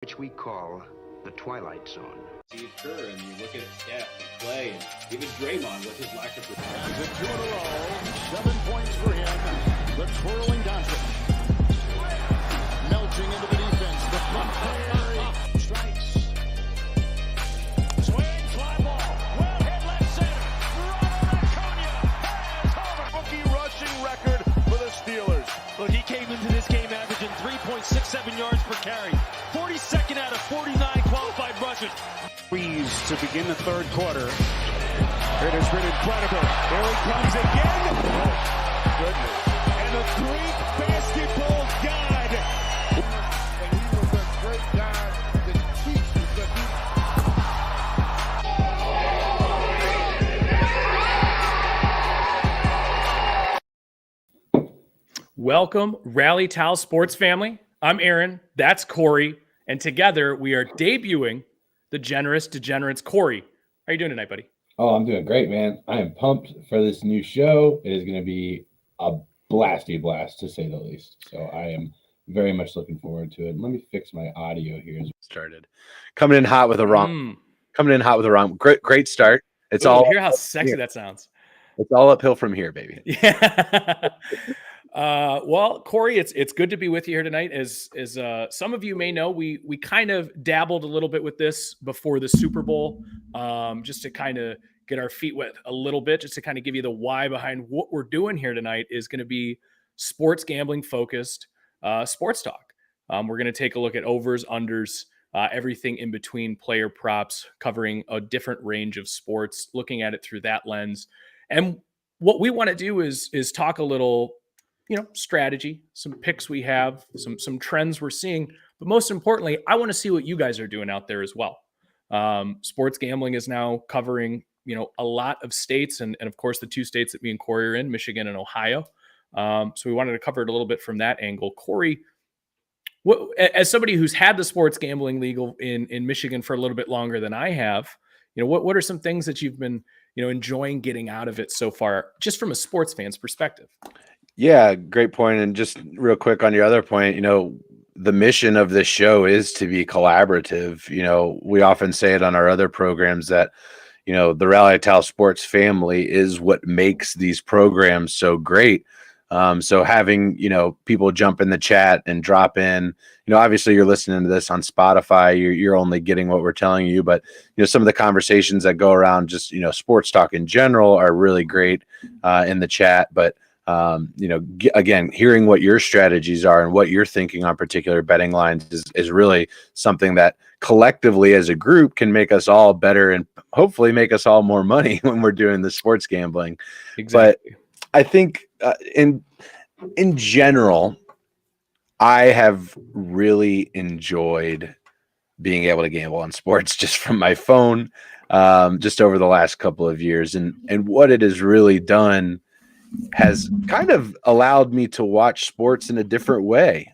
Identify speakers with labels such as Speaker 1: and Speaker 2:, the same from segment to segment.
Speaker 1: which we call the Twilight Zone.
Speaker 2: Steve Kerr, and you look at Steph and Clay, and even Draymond with his lack of performance.
Speaker 3: He's in 2 in a row, 7 points for him. The twirling Doncic, melting into the defense. The front play strikes. Swing, fly ball, well hit left center. Robert Acuna has over. Rookie rushing record for the Steelers.
Speaker 4: Look, he came into this game averaging 3.67 yards per carry. 42nd out of 49 qualified rushes.
Speaker 3: Freeze to begin the third quarter. It has been incredible. Here he comes again. Oh, goodness. And a Greek basketball god. And he was a great guy that teaches
Speaker 5: the Welcome, Rally Towel Sports family. I'm Aaron. That's Corey. And together we are debuting the Generous Degenerates. Corey, how are you doing tonight, buddy?
Speaker 6: Oh, I'm doing great, man. I am pumped for this new show. It is going to be a blasty blast, to say the least. So I am very much looking forward to it. Let me fix my audio here.
Speaker 7: Started coming in hot with a romp. Great start. It's all.
Speaker 5: Hear how sexy that sounds.
Speaker 7: It's all uphill from here, baby.
Speaker 5: Yeah. Well, Corey, it's good to be with you here tonight. As some of you may know, we kind of dabbled a little bit with this before the Super Bowl, just to kind of get our feet wet a little bit, just to kind of give you the why behind what we're doing here tonight is going to be sports gambling focused, sports talk. We're going to take a look at overs, unders, everything in between, player props, covering a different range of sports, looking at it through that lens. And what we want to do is talk a little, strategy, some picks we have, some trends we're seeing, but most importantly, I want to see what you guys are doing out there as well. Sports gambling is now covering, a lot of states, and of course the two states that me and Corey are in, Michigan and Ohio. So we wanted to cover it a little bit from that angle. Corey, as somebody who's had the sports gambling legal in Michigan for a little bit longer than I have, what are some things that you've been, enjoying getting out of it so far, just from a sports fan's perspective?
Speaker 7: Yeah, great point. And just real quick on your other point, the mission of this show is to be collaborative. We often say it on our other programs that, the Rally Towel Sports family is what makes these programs so great. So having, people jump in the chat and drop in, obviously you're listening to this on Spotify, you're only getting what we're telling you, but, some of the conversations that go around just, sports talk in general are really great in the chat. But again, hearing what your strategies are and what you're thinking on particular betting lines is really something that collectively as a group can make us all better and hopefully make us all more money when we're doing the sports gambling.
Speaker 5: Exactly.
Speaker 7: But I think in general, I have really enjoyed being able to gamble on sports just from my phone, just over the last couple of years. And what it has really done has kind of allowed me to watch sports in a different way.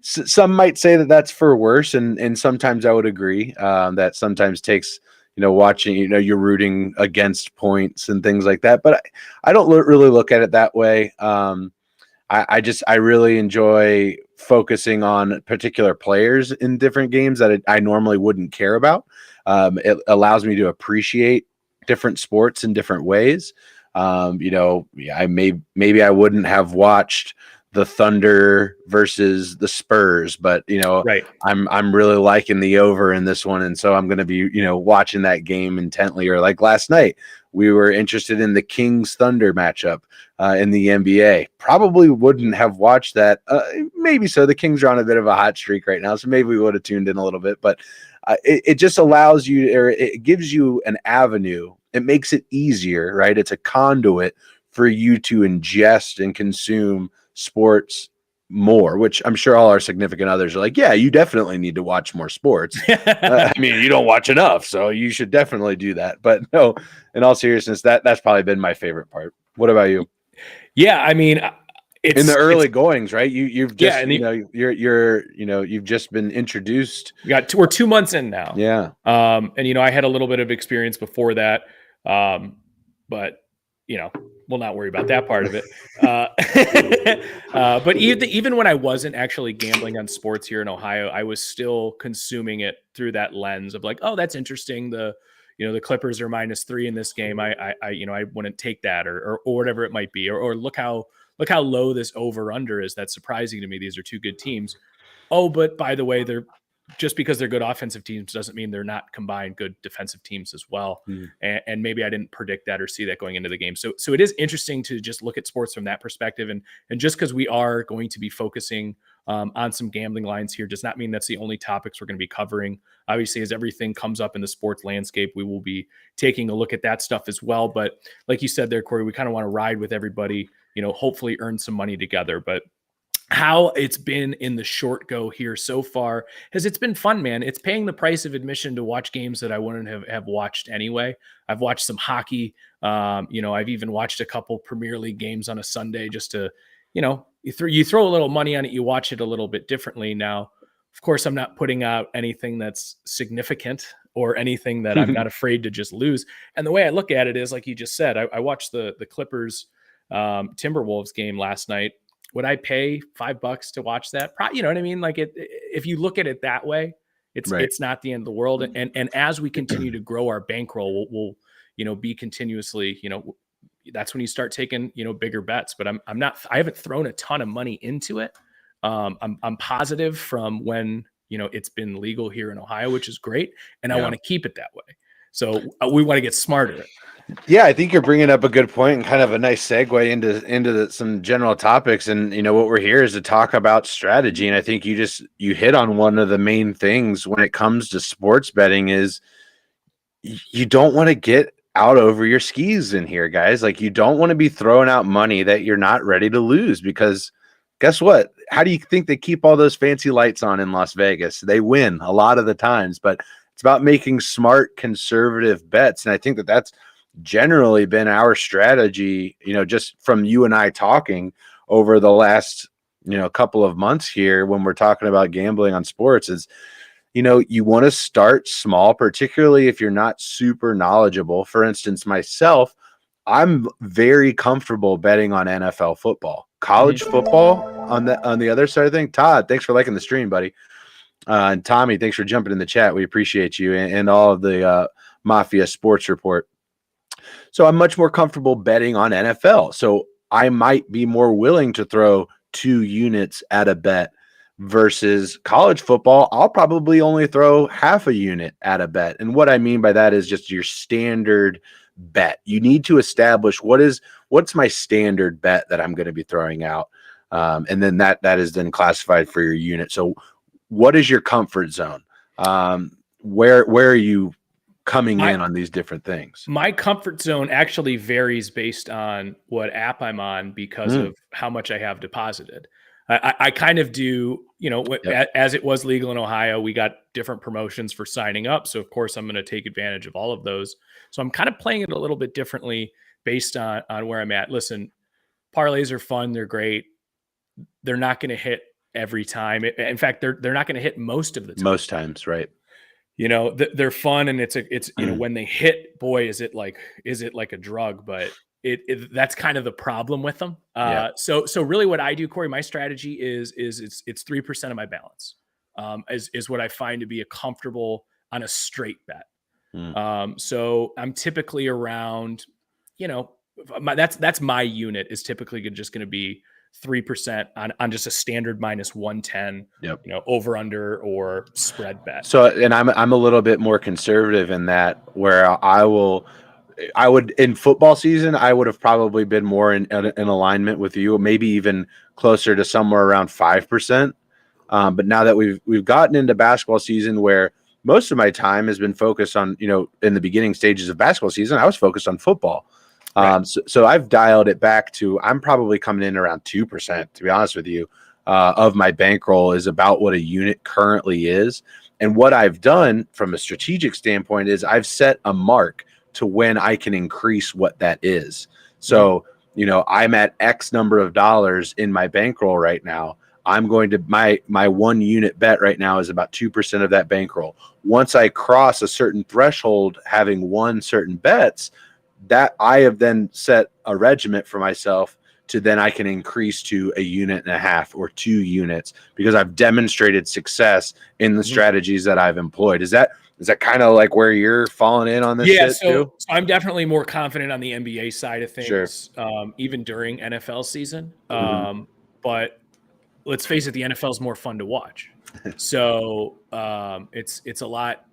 Speaker 7: Some might say that that's for worse. And sometimes I would agree that sometimes takes, watching, you're rooting against points and things like that. But I don't really look at it that way. I really enjoy focusing on particular players in different games that I normally wouldn't care about. It allows me to appreciate different sports in different ways. Maybe I wouldn't have watched the Thunder versus the Spurs, but
Speaker 5: right.
Speaker 7: I'm really liking the over in this one, and so I'm going to be watching that game intently. Or like last night, we were interested in the Kings Thunder matchup in the NBA. Probably wouldn't have watched that. Maybe so. The Kings are on a bit of a hot streak right now, so maybe we would have tuned in a little bit. But it just allows you, or it gives you an avenue. It makes it easier, right? It's a conduit for you to ingest and consume sports more, which I'm sure all our significant others are like, yeah, you definitely need to watch more sports. You don't watch enough, so you should definitely do that. But no, in all seriousness, that's probably been my favorite part. What about you?
Speaker 5: Yeah, it's
Speaker 7: in the early goings, right? You've just you've just been introduced.
Speaker 5: We're 2 months in now.
Speaker 7: Yeah.
Speaker 5: And I had a little bit of experience before that. But we'll not worry about that part of it. But even when I wasn't actually gambling on sports here in Ohio, I was still consuming it through that lens of like, oh, that's interesting. The Clippers are -3 in this game. I wouldn't take that or whatever it might be, or look how low this over under is. That's surprising to me. These are two good teams. Oh, but by the way, just because they're good offensive teams doesn't mean they're not combined good defensive teams as well. And maybe I didn't predict that or see that going into the game. So it is interesting to just look at sports from that perspective. And just because we are going to be focusing on some gambling lines here does not mean that's the only topics we're going to be covering. Obviously, as everything comes up in the sports landscape, we will be taking a look at that stuff as well. But like you said there, Corey, we kind of want to ride with everybody, hopefully earn some money together. But how it's been in the short go here so far it's been fun, man. It's paying the price of admission to watch games that I wouldn't have watched anyway. I've watched some hockey. I've even watched a couple Premier League games on a Sunday just to, you throw a little money on it. You watch it a little bit differently. Now, of course, I'm not putting out anything that's significant or anything that I'm not afraid to just lose. And the way I look at it is, like you just said, I watched the Clippers Timberwolves game last night. Would I pay $5 to watch that? You know what I mean? Like if you look at it that way, it's not the end of the world. And as we continue to grow our bankroll, we'll be continuously, that's when you start taking, bigger bets. But I haven't thrown a ton of money into it. I'm positive from when, it's been legal here in Ohio, which is great. And I want to keep it that way. So we want to get smarter.
Speaker 7: Yeah, I think you're bringing up a good point and kind of a nice segue into some general topics. And what we're here is to talk about strategy. And I think you hit on one of the main things when it comes to sports betting is you don't want to get out over your skis in here, guys. Like, you don't want to be throwing out money that you're not ready to lose, because guess what? How do you think they keep all those fancy lights on in Las Vegas? They win a lot of the times, but it's about making smart, conservative bets. And I think that's generally been our strategy, just from you and I talking over the last, couple of months here when we're talking about gambling on sports is, you want to start small, particularly if you're not super knowledgeable. For instance, myself, I'm very comfortable betting on NFL football. College football on the other side of things. Todd, thanks for liking the stream, buddy. And Tommy, thanks for jumping in the chat. We appreciate you and all of the Mafia Sports Report. So I'm much more comfortable betting on NFL. So I might be more willing to throw 2 units at a bet versus college football. I'll probably only throw half a unit at a bet. And what I mean by that is just your standard bet. You need to establish what's my standard bet that I'm going to be throwing out. And then that is then classified for your unit. So what is your comfort zone? Where are you coming in on these different things? My
Speaker 5: comfort zone actually varies based on what app I'm on because of how much I have deposited. I kind of do, as it was legal in Ohio, we got different promotions for signing up. So of course I'm going to take advantage of all of those. So I'm kind of playing it a little bit differently based on where I'm at. Listen, parlays are fun. They're great. They're not going to hit every time. In fact, they're not going to hit most of the time.
Speaker 7: Most times, right?
Speaker 5: They're fun, and it's when they hit, boy, is it like a drug, but that's kind of the problem with them. So really what I do, Corey, my strategy is it's 3% of my balance, is what I find to be a comfortable on a straight bet. So I'm typically around, that's my unit is typically just going to be 3% on just a standard -110, over under or spread bet.
Speaker 7: So, and I'm a little bit more conservative in that, where I would in football season, I would have probably been more in alignment with you, maybe even closer to somewhere around 5%. But now that we've gotten into basketball season, where most of my time has been focused on, in the beginning stages of basketball season, I was focused on football. Right. So I've dialed it back to, I'm probably coming in around 2%, to be honest with you, of my bankroll is about what a unit currently is. And what I've done from a strategic standpoint is I've set a mark to when I can increase what that is. So, I'm at X number of dollars in my bankroll right now. I'm going to, my 1 unit bet right now is about 2% of that bankroll. Once I cross a certain threshold, having won certain bets, that I have then set a regiment for myself to then I can increase to 1.5 units or 2 units because I've demonstrated success in the strategies that I've employed. Is that kind of like where you're falling in on this shit too?
Speaker 5: So I'm definitely more confident on the NBA side of things,
Speaker 7: Sure.
Speaker 5: even during NFL season.
Speaker 7: Mhm.
Speaker 5: But let's face it, the NFL is more fun to watch. So it's a lot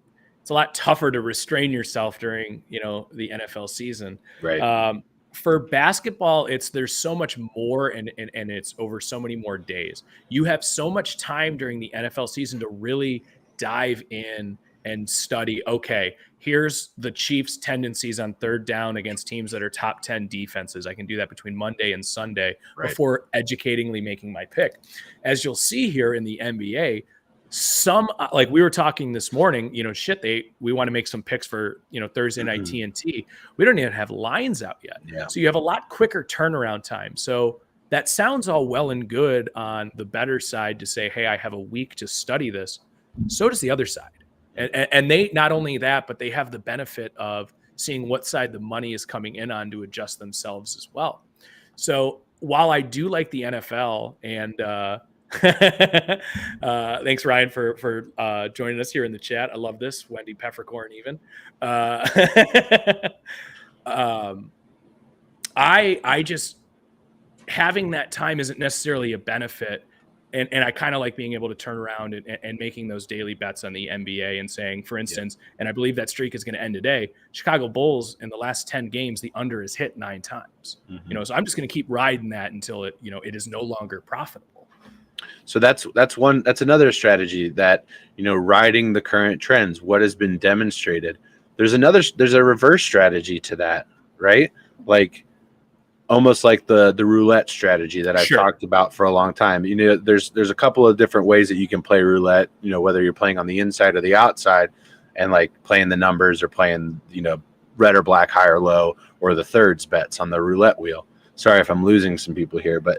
Speaker 5: tougher to restrain yourself during the NFL season.
Speaker 7: Right.
Speaker 5: For basketball, there's so much more and it's over so many more days. You have so much time during the NFL season to really dive in and study, okay, here's the Chiefs' tendencies on third down against teams that are top 10 defenses. I can do that between Monday and Sunday before educatingly making my pick. As you'll see here in the NBA, some like we were talking this morning, we want to make some picks for Thursday night TNT. We don't even have lines out yet.
Speaker 7: Yeah.
Speaker 5: So you have a lot quicker turnaround time. So that sounds all well and good on the better side to say, hey, I have a week to study this. So does the other side. And they, not only that, but they have the benefit of seeing what side the money is coming in on to adjust themselves as well. So while I do like the NFL and thanks Ryan for joining us here in the chat. I love this. Wendy Peppercorn even. I just having that time isn't necessarily a benefit. And I kind of like being able to turn around and making those daily bets on the NBA and saying, for instance, and I believe that streak is going to end today, Chicago Bulls in the last 10 games, the under is hit 9 times. So I'm just going to keep riding that until it is no longer profitable.
Speaker 7: So that's another strategy that, riding the current trends, what has been demonstrated. There's a reverse strategy to that, right? Like almost like the roulette strategy that I've talked about for a long time. There's a couple of different ways that you can play roulette, whether you're playing on the inside or the outside and like playing the numbers or playing, red or black, high or low, or the thirds bets on the roulette wheel. Sorry if I'm losing some people here, but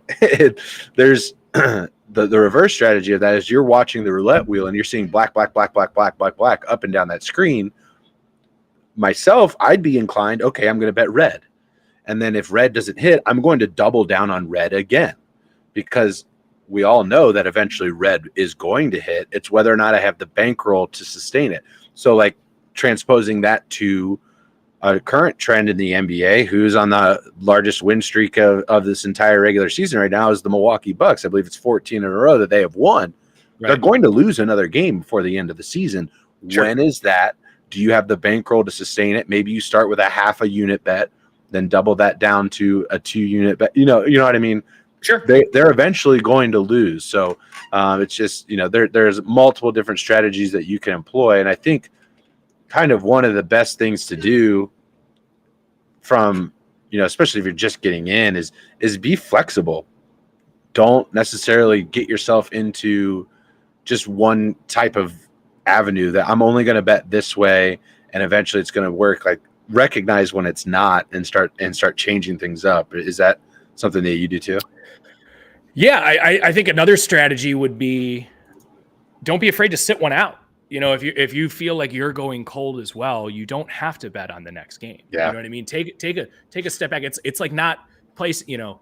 Speaker 7: there's the reverse strategy of that is you're watching the roulette wheel and you're seeing black, black, black, black, black, black, black up and down that screen. Myself, I'd be inclined, okay, I'm going to bet red. And then if red doesn't hit, I'm going to double down on red again because we all know that eventually red is going to hit. It's whether or not I have the bankroll to sustain it. So like transposing that to a current trend in the NBA, who's on the largest win streak of this entire regular season right now is the Milwaukee Bucks. I believe it's 14 in a row that they have won. Right. They're going to lose another game before the end of the season. Sure. When is that? Do you have the bankroll to sustain it? Maybe you start with a 0.5 unit bet, then double that down to a 2 unit bet. You know what I mean?
Speaker 5: Sure.
Speaker 7: They're eventually going to lose. So it's just, there's multiple different strategies that you can employ. And I think kind of one of the best things to do from, especially if you're just getting in is be flexible. Don't necessarily get yourself into just one type of avenue that I'm only going to bet this way and eventually it's going to work. Like recognize when it's not and start changing things up. Is that something that you do too?
Speaker 5: Yeah, I think another strategy would be don't be afraid to sit one out. If you feel like you're going cold as well, you don't have to bet on the next game.
Speaker 7: Yeah.
Speaker 5: You know what I mean? Take a step back. It's like not place, you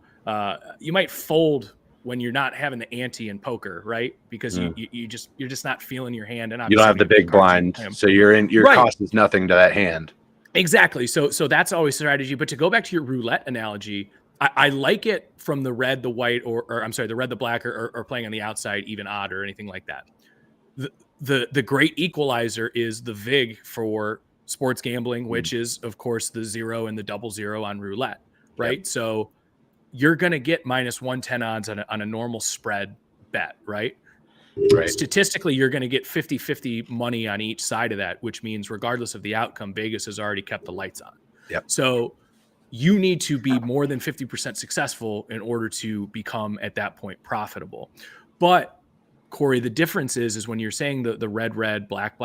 Speaker 5: might fold when you're not having the ante in poker, right? Because you're just not feeling your hand, and
Speaker 7: you don't have the big blind, so your right. Cost is nothing to that hand.
Speaker 5: Exactly. So that's always strategy. But to go back to your roulette analogy, I like it from the red, the white, or I'm sorry, the red, the black, or playing on the outside, even odd or anything like that. The great equalizer is the VIG for sports gambling, which is of course the 0 and the 000 on roulette, right? Yep. So you're going to get -110 odds on a normal spread bet, right?
Speaker 7: Right.
Speaker 5: Statistically, you're going to get 50-50 money on each side of that, which means regardless of the outcome, Vegas has already kept the lights on.
Speaker 7: Yep.
Speaker 5: So you need to be more than 50% successful in order to become at that point profitable. But Corey, the difference is when you're saying the red, black,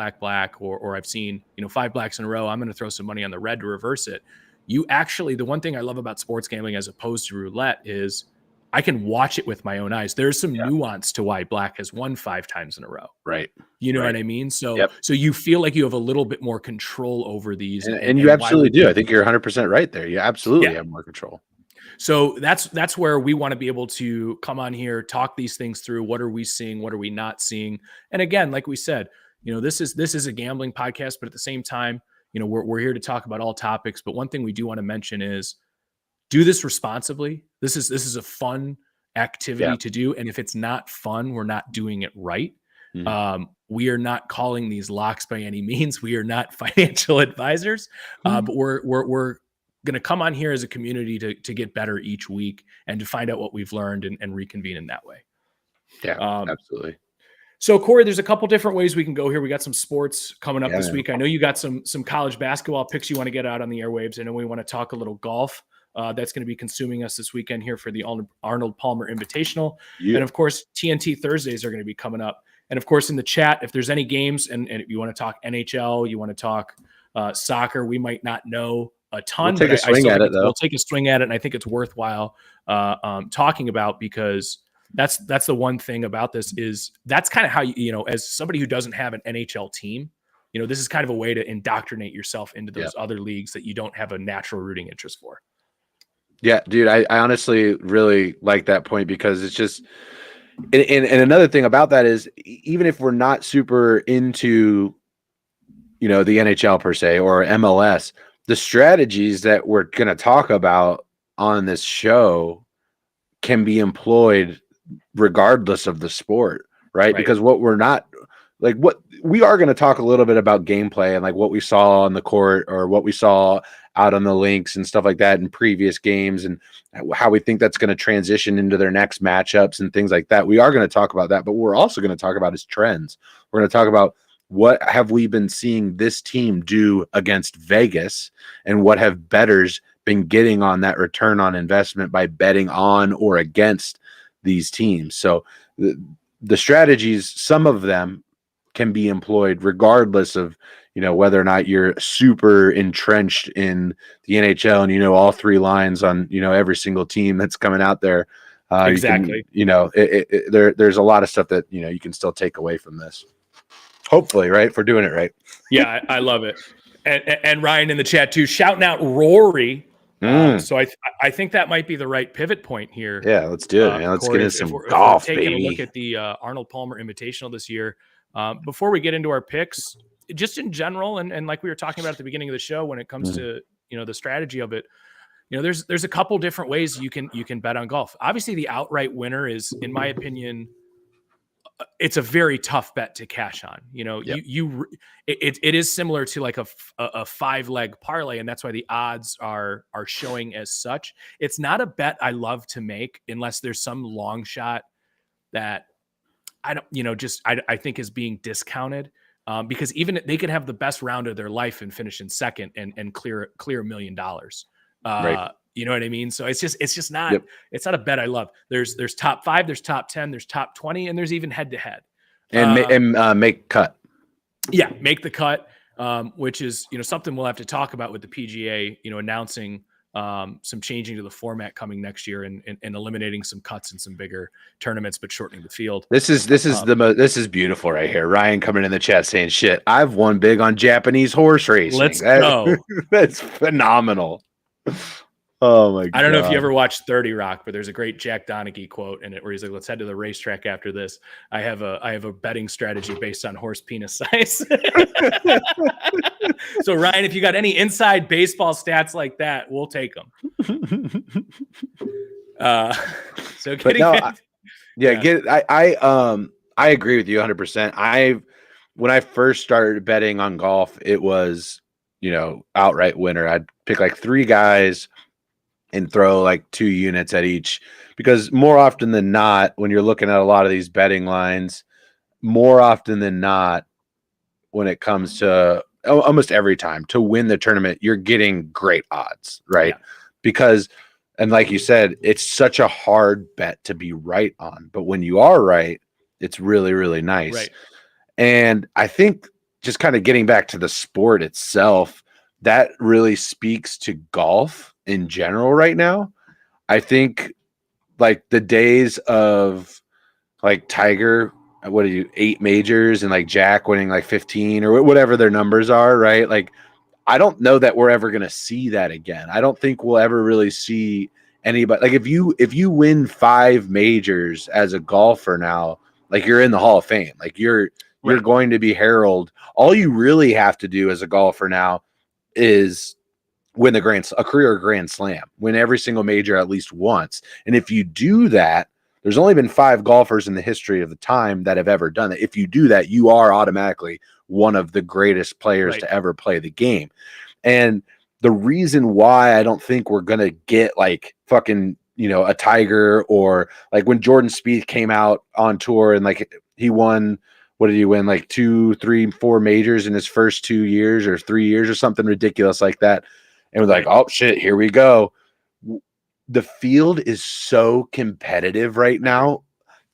Speaker 5: or I've seen, 5 blacks in a row, I'm going to throw some money on the red to reverse it. You actually, the one thing I love about sports gambling as opposed to roulette is I can watch it with my own eyes. There's some nuance to why Black has won 5 times in a row.
Speaker 7: Right.
Speaker 5: You know
Speaker 7: Right.
Speaker 5: what I mean? So,
Speaker 7: Yep.
Speaker 5: so you feel like you have a little bit more control over these.
Speaker 7: And you absolutely do. I think you're 100% right there. You absolutely have more control.
Speaker 5: So that's where we want to be able to come on here, talk these things through. What are we seeing? What are we not seeing? And again, like we said, this is a gambling podcast, but at the same time, we're here to talk about all topics. But one thing we do want to mention is do this responsibly. This is a fun activity to do. And if it's not fun, we're not doing it right. Mm-hmm. We are not calling these locks by any means. We are not financial advisors, but we're going to come on here as a community to get better each week and to find out what we've learned and reconvene in that way.
Speaker 7: Yeah, absolutely.
Speaker 5: So Corey, there's a couple different ways we can go here. We got some sports coming up this week. I know you got some college basketball picks you want to get out on the airwaves. I know we want to talk a little golf. That's going to be consuming us this weekend here for the Arnold Palmer Invitational. Yeah. And of course, TNT Thursdays are going to be coming up. And of course, in the chat, if there's any games and if you want to talk NHL, you want to talk soccer, we might not know a ton.
Speaker 7: We'll take a swing at it, though.
Speaker 5: We'll take a swing at it, and I think it's worthwhile talking about, because that's the one thing about this is that's kind of how as somebody who doesn't have an NHL team, this is kind of a way to indoctrinate yourself into those other leagues that you don't have a natural rooting interest for.
Speaker 7: Yeah, dude, I honestly really like that point, because it's just, and another thing about that is, even if we're not super into, the NHL per se or MLS, the strategies that we're going to talk about on this show can be employed regardless of the sport, right? Because what we're not, like, what we are going to talk a little bit about gameplay and like what we saw on the court or what we saw out on the links and stuff like that in previous games, and how we think that's going to transition into their next matchups and things like that. We are going to talk about that, but what we're also going to talk about is trends. We're going to talk about what have we been seeing this team do against Vegas, and what have bettors been getting on that return on investment by betting on or against these teams. So the strategies, some of them can be employed regardless of, whether or not you're super entrenched in the NHL and all 3 lines on, every single team that's coming out there.
Speaker 5: Exactly.
Speaker 7: There's a lot of stuff that, you can still take away from this. Hopefully, right? If we're doing it right.
Speaker 5: Yeah, I love it. And Ryan in the chat too, shouting out Rory. So I think that might be the right pivot point here.
Speaker 7: Yeah, let's do it, man. Let's
Speaker 5: Corey,
Speaker 7: get into some golf,
Speaker 5: taking
Speaker 7: baby.
Speaker 5: a look at the Arnold Palmer Invitational this year. Before we get into our picks, just in general, and like we were talking about at the beginning of the show, when it comes to the strategy of it, there's a couple different ways you can bet on golf. Obviously, the outright winner is, in my opinion, it's a very tough bet to cash on. It is similar to like a 5-leg parlay, and that's why the odds are showing as such. It's not a bet I love to make unless there's some long shot that I don't, I think is being discounted, because even they could have the best round of their life and finish in second and clear $1 million.
Speaker 7: Right.
Speaker 5: You know what I mean? So it's just not, it's not a bet I love. There's top 5, there's top 10, there's top 20, and there's even head to head.
Speaker 7: And make cut.
Speaker 5: Yeah. Make the cut, which is, something we'll have to talk about with the PGA, announcing some changing to the format coming next year and eliminating some cuts in some bigger tournaments, but shortening the field.
Speaker 7: This is beautiful right here. Ryan coming in the chat saying, "Shit, I've won big on Japanese horse racing."
Speaker 5: Let's go.
Speaker 7: That's phenomenal. Oh my god!
Speaker 5: I don't know if you ever watched 30 Rock, but there's a great Jack Donaghy quote in it where he's like, "Let's head to the racetrack after this. I have a betting strategy based on horse penis size." So Ryan, if you got any inside baseball stats like that, we'll take them. So getting
Speaker 7: I agree with you 100%. When I first started betting on golf, it was outright winner. I'd pick like 3 guys and throw like 2 units at each, because more often than not, when you're looking at a lot of these betting lines, more often than not, when it comes to almost every time to win the tournament, you're getting great odds, right? Yeah. Because, and like you said, it's such a hard bet to be right on, but when you are right, it's really, really nice.
Speaker 5: Right.
Speaker 7: And I think just kind of getting back to the sport itself, that really speaks to golf in general right now. I think like the days of like Tiger, 8 majors, and like Jack winning like 15 or whatever their numbers are, right? Like, I don't know that we're ever going to see that again. I don't think we'll ever really see anybody. Like, if you win 5 majors as a golfer now, like, you're in the Hall of Fame. Like, you're going to be heralded. All you really have to do as a golfer now is win a career Grand Slam, win every single major at least once. And if you do that, there's only been 5 golfers in the history of the time that have ever done it. If you do that, you are automatically one of the greatest players to ever play the game. And the reason why I don't think we're going to get like fucking, a Tiger, or like when Jordan Spieth came out on tour and like he won, what did he win? Like 2, 3, 4 majors in his first 2 years or 3 years or something ridiculous like that. And we're like, oh shit, here we go. The field is so competitive right now.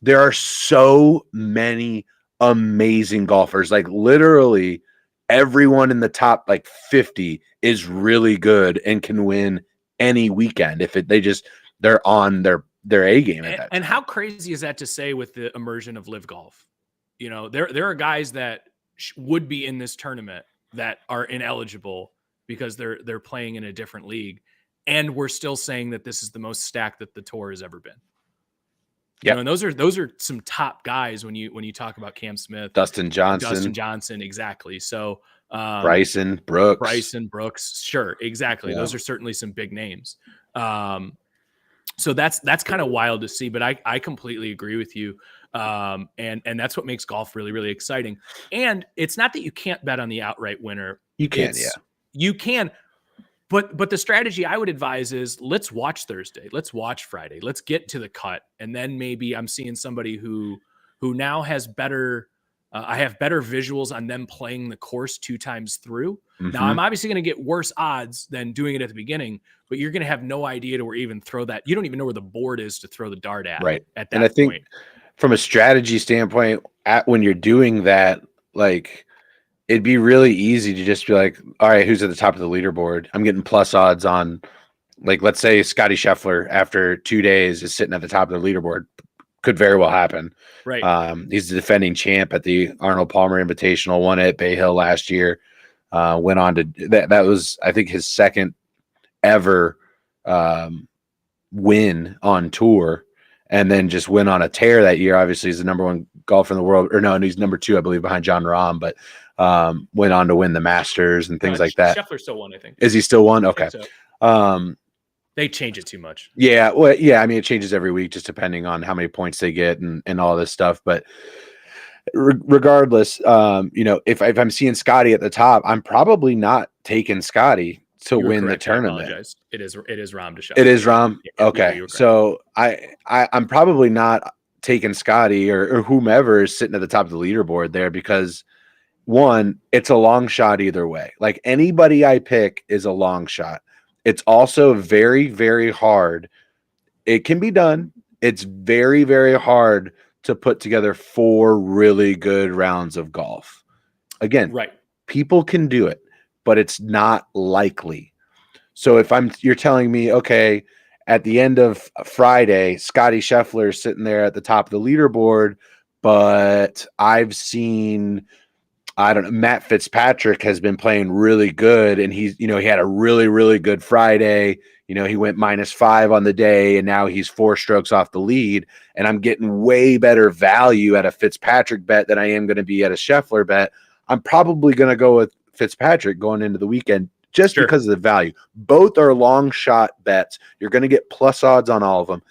Speaker 7: There are so many amazing golfers. Like, literally everyone in the top like 50 is really good and can win any weekend if they're on their A game at that time.
Speaker 5: And how crazy is that to say with the immersion of live golf? There are guys that would be in this tournament that are ineligible because they're playing in a different league, and we're still saying that this is the most stacked that the tour has ever been. Yeah, and those are some top guys when you talk about Cam Smith,
Speaker 7: Dustin Johnson,
Speaker 5: exactly. So
Speaker 7: Bryson Brooks,
Speaker 5: sure, exactly. Yeah. Those are certainly some big names. So that's kind of wild to see, but I completely agree with you. And that's what makes golf really, really exciting. And it's not that you can't bet on the outright winner.
Speaker 7: You can,
Speaker 5: you can, but the strategy I would advise is let's watch Thursday, let's watch Friday, let's get to the cut, and then maybe I'm seeing somebody who now has better. I have better visuals on them playing the course 2 times through. Mm-hmm. Now, I'm obviously going to get worse odds than doing it at the beginning, but you're going to have no idea to where even throw that. You don't even know where the board is to throw the dart at.
Speaker 7: Right.
Speaker 5: At that
Speaker 7: and I think
Speaker 5: point.
Speaker 7: From a strategy standpoint, when you're doing that, like, it'd be really easy to just be like, all right, who's at the top of the leaderboard? I'm getting plus odds on, like, let's say Scotty Scheffler after 2 days is sitting at the top of the leaderboard. Could very well happen.
Speaker 5: Right.
Speaker 7: He's the defending champ at the Arnold Palmer Invitational, won at Bay Hill last year. Went on to that was, I think, his second ever win on tour, and then just went on a tear that year. Obviously, he's the number 1 golfer in the world, or no, and he's number 2, I believe, behind John Rahm, but went on to win the Masters and things like that.
Speaker 5: Scheffler still won, I think.
Speaker 7: Is he still won? Okay.
Speaker 5: So. They change it too much.
Speaker 7: Yeah. Well, yeah. I mean, it changes every week, just depending on how many points they get and all this stuff. But regardless, if I'm seeing Scotty at the top, I'm probably not taking Scotty to win the tournament.
Speaker 5: It is Rahm to Scheffler.
Speaker 7: It is Rahm.
Speaker 5: Yeah,
Speaker 7: okay. So I'm probably not taking Scotty or whomever is sitting at the top of the leaderboard there, because one, it's a long shot either way. Like, anybody I pick is a long shot. It's also very, very hard. It can be done. It's very, very hard to put together 4 really good rounds of golf. Again,
Speaker 5: right.
Speaker 7: People can do it, but it's not likely. So you're telling me, okay, at the end of Friday, Scotty Scheffler is sitting there at the top of the leaderboard, but I've seen, I don't know, Matt Fitzpatrick has been playing really good, and he had a really, really good Friday. He went -5 on the day, and now he's 4 strokes off the lead, and I'm getting way better value at a Fitzpatrick bet than I am going to be at a Scheffler bet. I'm probably going to go with Fitzpatrick going into the weekend just because of the value. Both are long shot bets. You're going to get plus odds on all of them.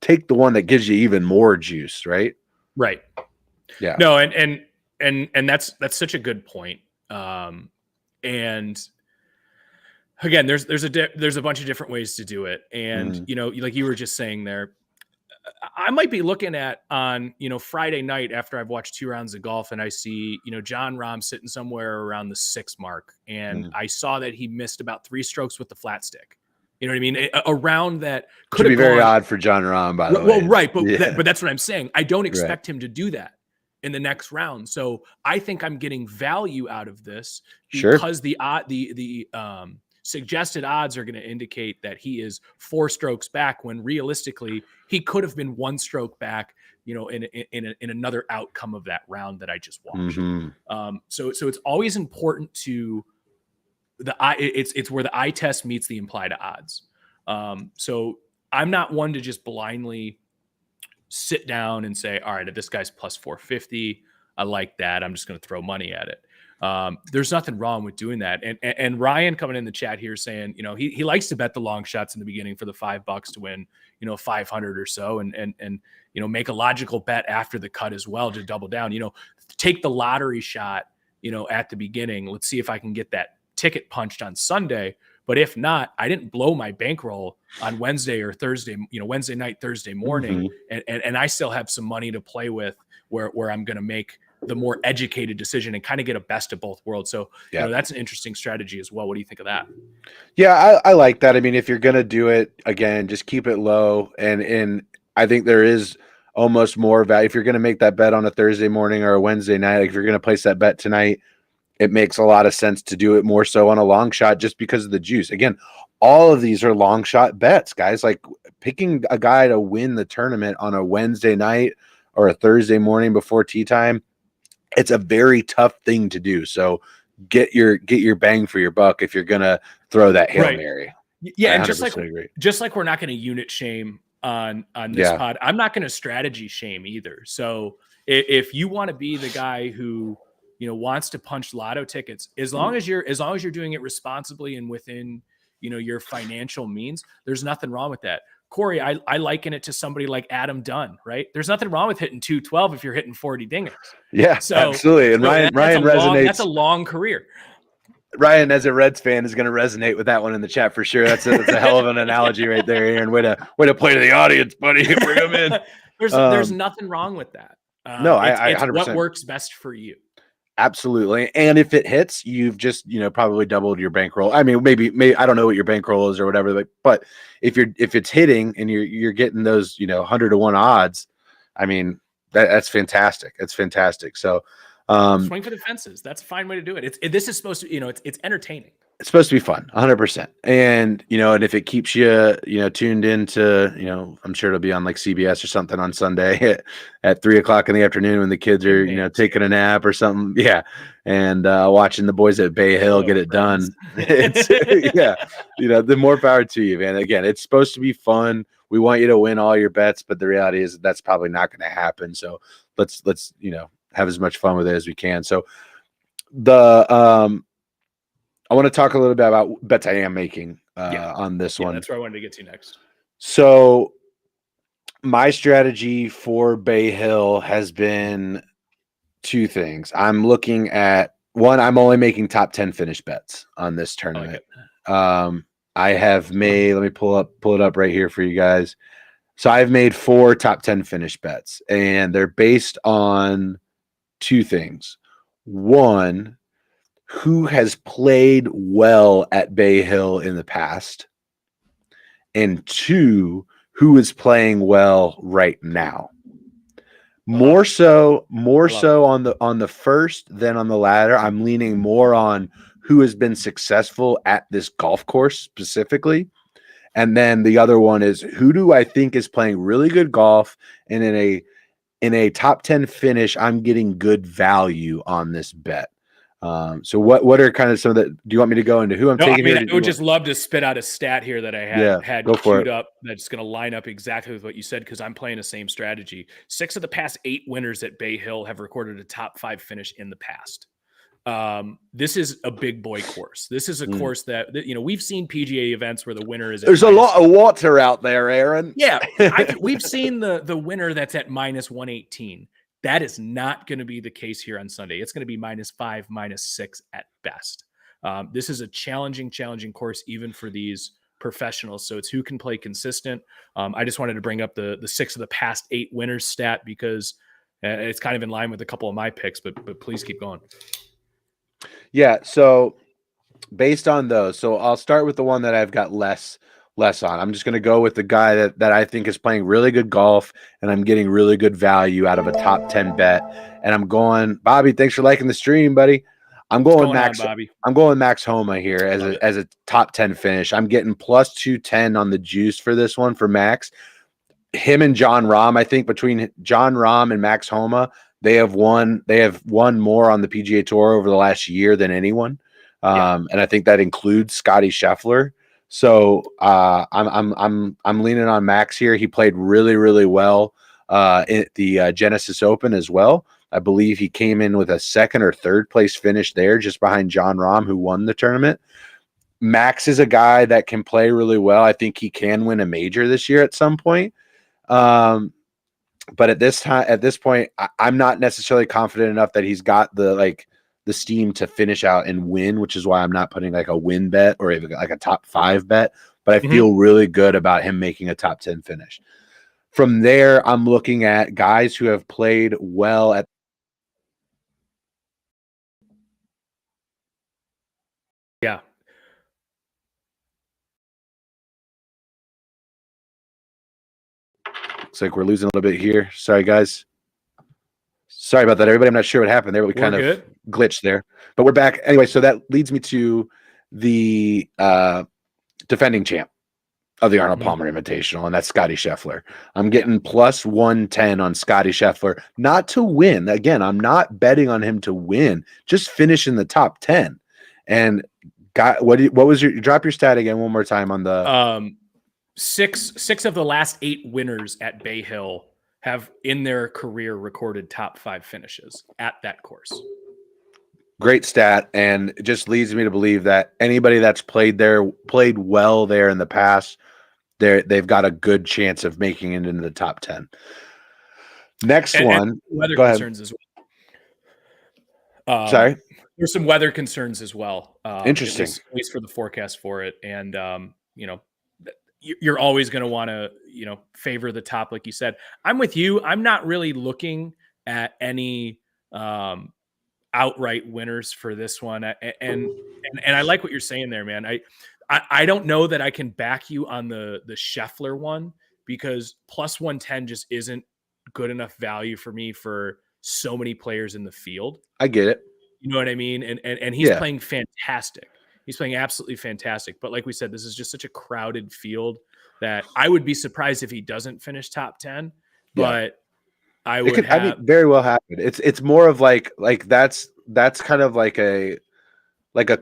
Speaker 7: Take the one that gives you even more juice, right?
Speaker 5: Right.
Speaker 7: Yeah.
Speaker 5: No, and that's such a good point. And again, there's a bunch of different ways to do it. And, like you were just saying there, I might be looking at on, Friday night after I've watched 2 rounds of golf, and I see, John Rahm sitting somewhere around the 6 mark. And I saw that he missed about 3 strokes with the flat stick. You know what I mean? A round that could
Speaker 7: be very odd for John Rahm, by the way.
Speaker 5: Well, right. But that's what I'm saying. I don't expect him to do that in the next round. So I think I'm getting value out of this because the suggested odds are going to indicate that he is 4 strokes back when realistically he could have been 1 stroke back, in another outcome of that round that I just watched. So it's always important to it's where the eye test meets the implied odds. So I'm not one to just blindly sit down and say, all right, this guy's plus 450. I like that. I'm just going to throw money at it. There's nothing wrong with doing that. And Ryan coming in the chat here saying, he likes to bet the long shots in the beginning for the $5 to win, 500 or so, and make a logical bet after the cut as well to double down. Take the lottery shot, at the beginning. Let's see if I can get that ticket punched on Sunday. But if not, I didn't blow my bankroll on Wednesday or Thursday, Wednesday night, Thursday morning, and I still have some money to play with where I'm going to make the more educated decision and kind of get a best of both worlds. So, that's an interesting strategy as well. What do you think of that?
Speaker 7: Yeah, I like that. I mean, if you're going to do it, again, just keep it low. And I think there is almost more value. If you're going to make that bet on a Thursday morning or a Wednesday night, like if you're going to place that bet tonight, it makes a lot of sense to do it more so on a long shot just because of the juice. Again, all of these are long shot bets, guys. Like picking a guy to win the tournament on a Wednesday night or a Thursday morning before tee time, it's a very tough thing to do. So get your bang for your buck if you're going to throw that Hail Mary.
Speaker 5: Yeah, and just like we're not going to unit shame on this pod, I'm not going to strategy shame either. So if you want to be the guy who wants to punch lotto tickets, as long as you're doing it responsibly and within your financial means, there's nothing wrong with that. Corey, I liken it to somebody like Adam Dunn, right? There's nothing wrong with hitting 212 if you're hitting 40 dingers.
Speaker 7: Yeah, so, absolutely. And Ryan resonates.
Speaker 5: That's a long career.
Speaker 7: Ryan, as a Reds fan, is going to resonate with that one in the chat for sure. That's a hell of an analogy right there, Aaron. Way to play to the audience, buddy. Bring them in.
Speaker 5: There's nothing wrong with that.
Speaker 7: No, I 100%.
Speaker 5: What works best for you.
Speaker 7: Absolutely. And if it hits, you've just, probably doubled your bankroll. I mean, maybe I don't know what your bankroll is or whatever, but if it's hitting and you're getting those, 100 to 1 odds, I mean, that's fantastic. That's fantastic. So,
Speaker 5: swing for the fences. That's a fine way to do it. This is supposed to, it's entertaining.
Speaker 7: It's supposed to be fun, 100%. And, and if it keeps you, tuned into, I'm sure it'll be on like CBS or something on Sunday at 3:00 in the afternoon when the kids are, taking a nap or something. Yeah. And watching the boys at Bay Hill get it done. It's, the more power to you, man. Again, it's supposed to be fun. We want you to win all your bets, but the reality is that's probably not going to happen. So let's, have as much fun with it as we can. So I want to talk a little bit about bets I am making on this one.
Speaker 5: That's where I wanted to get to next.
Speaker 7: So my strategy for Bay Hill has been 2 things. I'm looking at one, I'm only making top 10 finish bets on this tournament. I have made, let me pull it up right here for you guys. So I've made 4 top 10 finish bets, and they're based on 2 things. One, who has played well at Bay Hill in the past, and 2, who is playing well right now. More so on the first than on the latter. I'm leaning more on who has been successful at this golf course specifically. And then the other one is who do I think is playing really good golf, and in a top 10 finish, I'm getting good value on this bet. So what are kind of some of the, do you want me to go into who I'm taking?
Speaker 5: I would just love to spit out a stat here that I had queued up that's going to line up exactly with what you said, because I'm playing the same strategy. 6 of the past 8 winners at Bay Hill have recorded a top 5 finish in the past. This is a big boy course. This is a course that, we've seen PGA events where the winner is.
Speaker 7: There's a lot of water out there, Aaron.
Speaker 5: Yeah. We've seen the winner that's at minus 118. That is not going to be the case here on Sunday. It's going to be -5, -6 at best. This is a challenging course, even for these professionals. So it's who can play consistent. I just wanted to bring up the 6 of the past 8 winners stat, because it's kind of in line with a couple of my picks, but please keep going.
Speaker 7: Yeah. So based on those, so I'll start with the one that I've got less on. I'm just going to go with the guy that I think is playing really good golf, and I'm getting really good value out of a top 10 bet. And I'm going, Bobby, thanks for liking the stream, buddy. I'm
Speaker 5: What's
Speaker 7: going
Speaker 5: going
Speaker 7: Max.
Speaker 5: on, Bobby?
Speaker 7: I'm going Max Homa here as a top 10 finish. I'm getting plus 210 on the juice for this one for Max. Him and John Rahm, I think between John Rahm and Max Homa, they have won more on the PGA Tour over the last year than anyone. And I think that includes Scotty Scheffler. So I'm leaning on Max here. He played really, really well in the Genesis Open as well. I believe he came in with a second or third place finish there, just behind John Rahm, who won the tournament. Max is a guy that can play really well. I think he can win a major this year at some point. But at this point, I'm not necessarily confident enough that he's got the steam to finish out and win, which is why I'm not putting like a win bet or even like a top 5 bet. But I feel really good about him making a top 10 finish. From there, I'm looking at guys who have played well at.
Speaker 5: Yeah.
Speaker 7: Looks like we're losing a little bit here. Sorry, guys. Sorry about that, everybody. I'm not sure what happened there, but we kind of glitched there. But we're back. Anyway, so that leads me to the defending champ of the Arnold Palmer Invitational, and that's Scotty Scheffler. I'm getting plus 110 on Scotty Scheffler, not to win. Again, I'm not betting on him to win, just finish in the top 10. And what was your drop your stat again one more time on the
Speaker 5: six of the last 8 winners at Bay Hill have in their career recorded top 5 finishes at that course.
Speaker 7: Great stat, and it just leads me to believe that anybody that's played well there in the past, they've got a good chance of making it into the top 10. Next one,
Speaker 5: and weather concerns as well.
Speaker 7: Sorry,
Speaker 5: there's some weather concerns as well.
Speaker 7: Interesting,
Speaker 5: at least for the forecast for it, and you're always going to want to favor the top, like you said. I'm with you. I'm not really looking at any outright winners for this one, and I like what you're saying there, man. I don't know that I can back you on the Scheffler one, because plus 110 just isn't good enough value for me for so many players in the field.
Speaker 7: I get it.
Speaker 5: You know what I mean? And he's playing fantastic. He's playing absolutely fantastic. But like we said, this is just such a crowded field that I would be surprised if he doesn't finish top 10. But I would
Speaker 7: very well happen. It's more of like that's kind of like a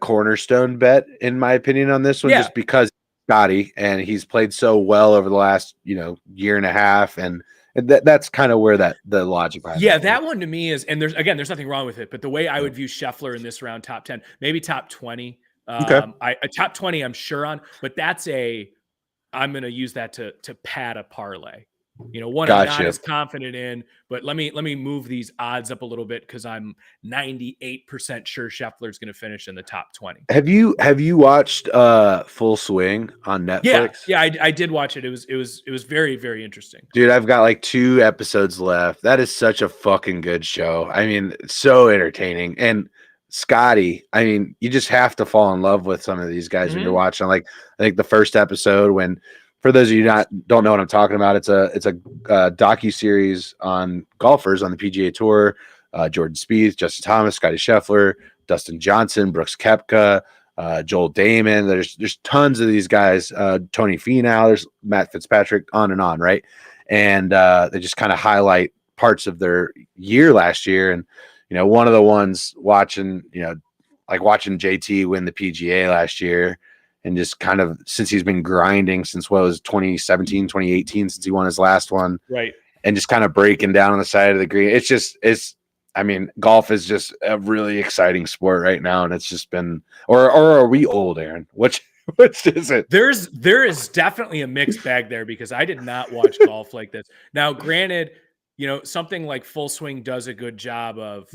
Speaker 7: cornerstone bet in my opinion on this one, just because Scotty, and he's played so well over the last year and a half, and that's kind of where the logic behind
Speaker 5: that one to me is, and there's nothing wrong with it, but the way I would view Scheffler in this round, top 10, maybe top 20. A top 20 I'm sure on, but I'm going to use that to pad a parlay. One I'm not as confident in, but let me move these odds up a little bit, because I'm 98% sure Scheffler's going to finish in the top 20.
Speaker 7: Have you watched Full Swing on Netflix?
Speaker 5: Yeah, I did watch it. It was very, very interesting.
Speaker 7: Dude, I've got like 2 episodes left. That is such a fucking good show. I mean, so entertaining. And Scotty, I mean, you just have to fall in love with some of these guys when you're watching. Like, I think the first episode, when, for those of you don't know what I'm talking about, it's a docu-series on golfers on the PGA Tour. Jordan Spieth, Justin Thomas, Scotty Scheffler, Dustin Johnson, Brooks Koepka, Joel Damon. There's tons of these guys. Tony Finau, there's Matt Fitzpatrick, on and on, right? And they just kind of highlight parts of their year last year. And one of the ones watching JT win the PGA last year, and just kind of, since he's been grinding since 2017, 2018, since he won his last one.
Speaker 5: Right.
Speaker 7: And just kind of breaking down on the side of the green. I mean, golf is just a really exciting sport right now. And it's just been, or are we old, Aaron? Which is it?
Speaker 5: There is definitely a mixed bag there, because I did not watch golf like this. Now, granted, something like Full Swing does a good job of,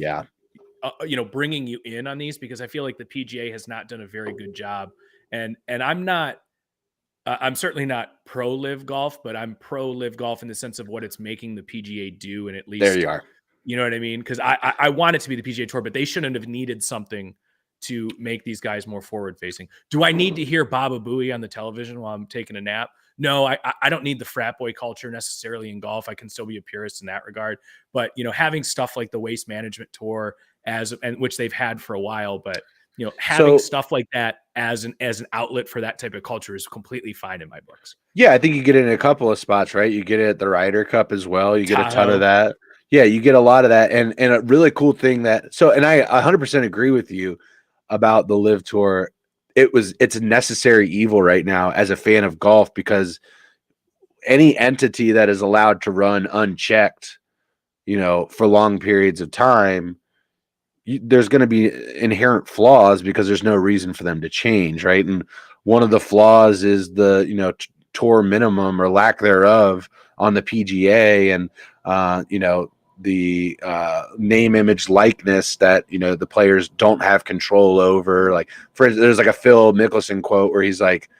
Speaker 5: bringing you in on these, because I feel like the PGA has not done a very good job. And I'm certainly not pro live golf, but I'm pro live golf in the sense of what it's making the PGA do. And at least
Speaker 7: there you are.
Speaker 5: You know what I mean? Because I want it to be the PGA Tour, but they shouldn't have needed something to make these guys more forward facing. Do I need to hear Baba Booey on the television while I'm taking a nap? No, I don't need the frat boy culture necessarily in golf. I can still be a purist in that regard. But having stuff like the Waste Management Tour and which they've had for a while. But having stuff like that as an outlet for that type of culture is completely fine in my books.
Speaker 7: Yeah, I think you get it in a couple of spots, right? You get it at the Ryder Cup as well. You get a ton
Speaker 5: Tahoe.
Speaker 7: of that. Yeah, you get a lot of that. And a really cool thing and I 100% agree with you about the Live Tour. It's a necessary evil right now as a fan of golf, because any entity that is allowed to run unchecked, for long periods of time, there's going to be inherent flaws because there's no reason for them to change, right? And one of the flaws is the tour minimum or lack thereof on the PGA, and the name, image, likeness that the players don't have control over. Like, for instance, there's like a Phil Mickelson quote where he's like,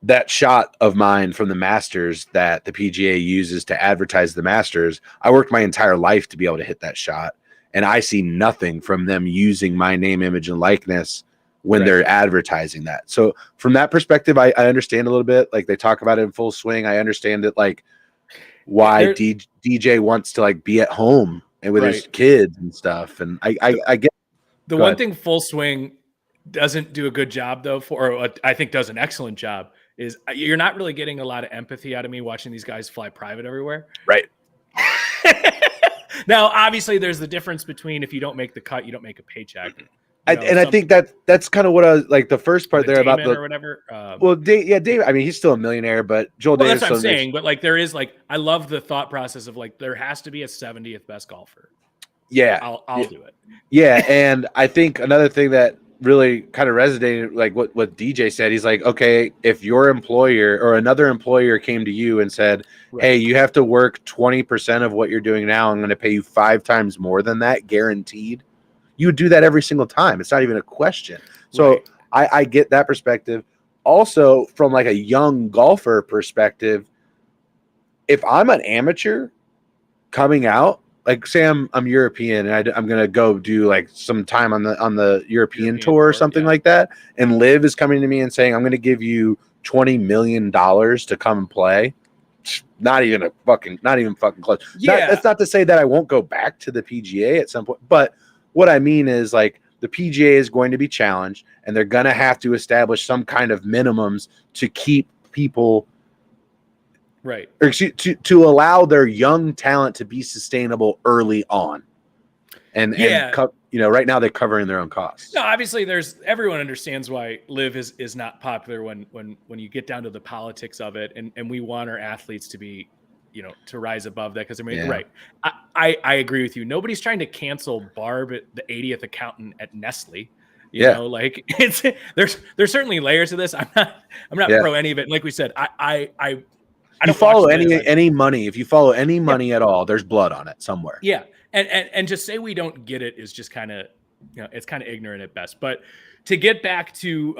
Speaker 7: that shot of mine from the Masters that the PGA uses to advertise the Masters, I worked my entire life to be able to hit that shot, and I see nothing from them using my name, image, and likeness when they're advertising that. So from that perspective, I understand a little bit. Like, they talk about it in Full Swing. I understand it, like, why DJ wants to like be at home and with his kids and stuff. And I get
Speaker 5: the one thing Full Swing doesn't do a good job though, or I think does an excellent job, is you're not really getting a lot of empathy out of me watching these guys fly private everywhere.
Speaker 7: Right.
Speaker 5: Now, obviously there's the difference between if you don't make the cut, you don't make a paycheck.
Speaker 7: I think that's kind of what I was like, the first part there about
Speaker 5: or whatever.
Speaker 7: Dave. I mean, he's still a millionaire, but Joel Davis.
Speaker 5: That's what I'm saying. But like, there is like, I love the thought process of like, there has to be a 70th best golfer.
Speaker 7: Yeah,
Speaker 5: I'll do it.
Speaker 7: Yeah, and I think another thing that really kind of resonated, like what DJ said, he's like, okay, if your employer or another employer came to you and said, hey, you have to work 20% of what you're doing now, I'm going to pay you 5 times more than that, guaranteed. You would do that every single time. It's not even a question. So I get that perspective. Also, from like a young golfer perspective, if I'm an amateur coming out, like say I'm European and I'm going to go do like some time on the European tour or something like that, and Liv is coming to me and saying, I'm going to give you $20 million to come and play. Not even fucking close. Yeah. That's not to say that I won't go back to the PGA at some point, but what I mean is, like, the PGA is going to be challenged, and they're going to have to establish some kind of minimums to keep people or to allow their young talent to be sustainable early on. And right now they're covering their own costs.
Speaker 5: No, obviously everyone understands why Live is not popular when you get down to the politics of it, and we want our athletes to be, to rise above that, because I agree with you. Nobody's trying to cancel Barb, the 80th accountant at Nestle. You know, like there's certainly layers of this. I'm not pro any of it. And like we said, I don't
Speaker 7: follow any money. If you follow any money at all, there's blood on it somewhere.
Speaker 5: Yeah. And just say we don't get it is just kind of, it's kind of ignorant at best. But to get back to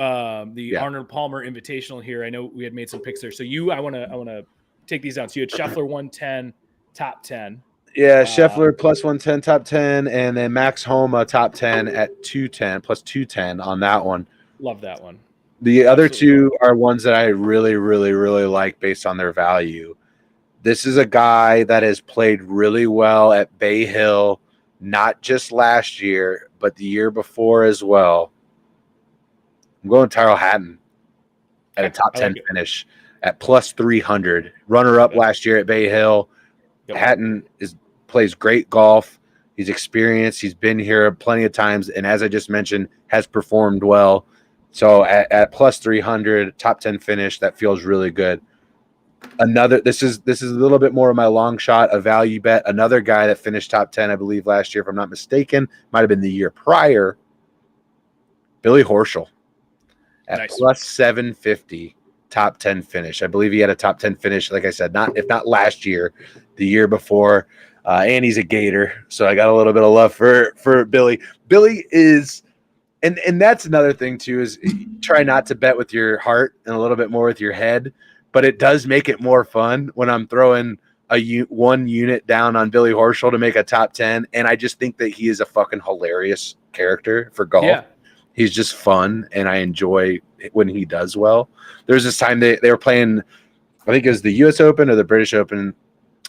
Speaker 5: the Arnold Palmer Invitational here, I know we had made some picks there. So I want to take these down. So you had Scheffler 110, top 10.
Speaker 7: Yeah, Scheffler plus 110, top 10, and then Max Homa top 10 at 210, plus 210 on that one.
Speaker 5: Love that one.
Speaker 7: The other two are ones that I really, really, really like based on their value. This is a guy that has played really well at Bay Hill, not just last year, but the year before as well. I'm going Tyrrell Hatton at a top 10 finish at plus 300. Runner-up last year at Bay Hill. Hatton plays great golf. He's experienced. He's been here plenty of times, and as I just mentioned, has performed well. So at plus 300, top 10 finish, that feels really good. This is a little bit more of my long shot, a value bet. Another guy that finished top 10, I believe, last year, if I'm not mistaken, might have been the year prior. Billy Horschel at plus 750, top 10 finish. I believe he had a top 10 finish, like I said, if not last year, the year before. And he's a Gator, so I got a little bit of love for Billy. Billy is, and that's another thing too, is try not to bet with your heart and a little bit more with your head. But it does make it more fun when I'm throwing one unit down on Billy Horschel to make a top 10. And I just think that he is a fucking hilarious character for golf. Yeah. He's just fun, and I enjoy when he does well. There's this time they were playing, I think it was the U.S. Open or the British Open.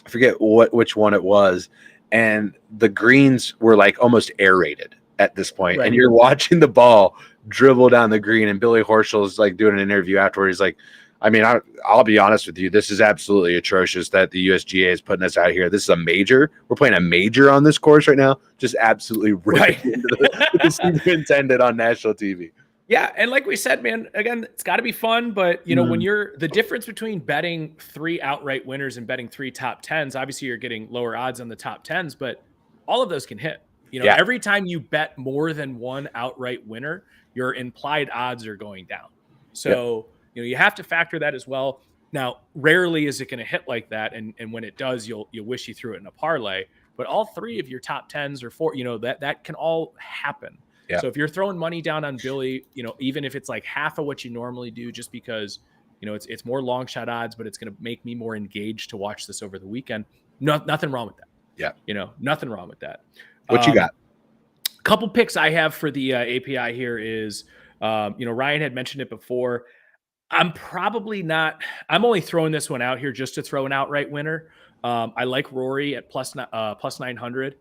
Speaker 7: I forget which one it was. and the greens were like almost aerated at this point.
Speaker 5: Right.
Speaker 7: And you're watching the ball dribble down the green, and Billy Horschel is like doing an interview afterward. He's like, I mean, I'll be honest with you. This is absolutely atrocious that the USGA is putting us out here. This is a major. We're playing a major on this course right now. Just absolutely ripping into the superintendent on national TV.
Speaker 5: Yeah, and like we said, man, again, it's got to be fun. But when you're the difference between betting 3 outright winners and betting 3 top 10s, obviously you're getting lower odds on the top 10s, but all of those can hit. Every time you bet more than one outright winner, your implied odds are going down. So. Yep. You have to factor that as well. Now, rarely is it going to hit like that, and when it does, you'll wish you threw it in a parlay. But all 3 of your top 10s or 4, that can all happen. Yeah. So if you're throwing money down on Billy, even if it's like half of what you normally do, just because it's more long shot odds, but it's going to make me more engaged to watch this over the weekend. Nothing wrong with that.
Speaker 7: Yeah.
Speaker 5: Nothing wrong with that.
Speaker 7: What you got?
Speaker 5: A couple picks I have for the API here is, Ryan had mentioned it before. I'm only throwing this one out here just to throw an outright winner. I like Rory at plus 900.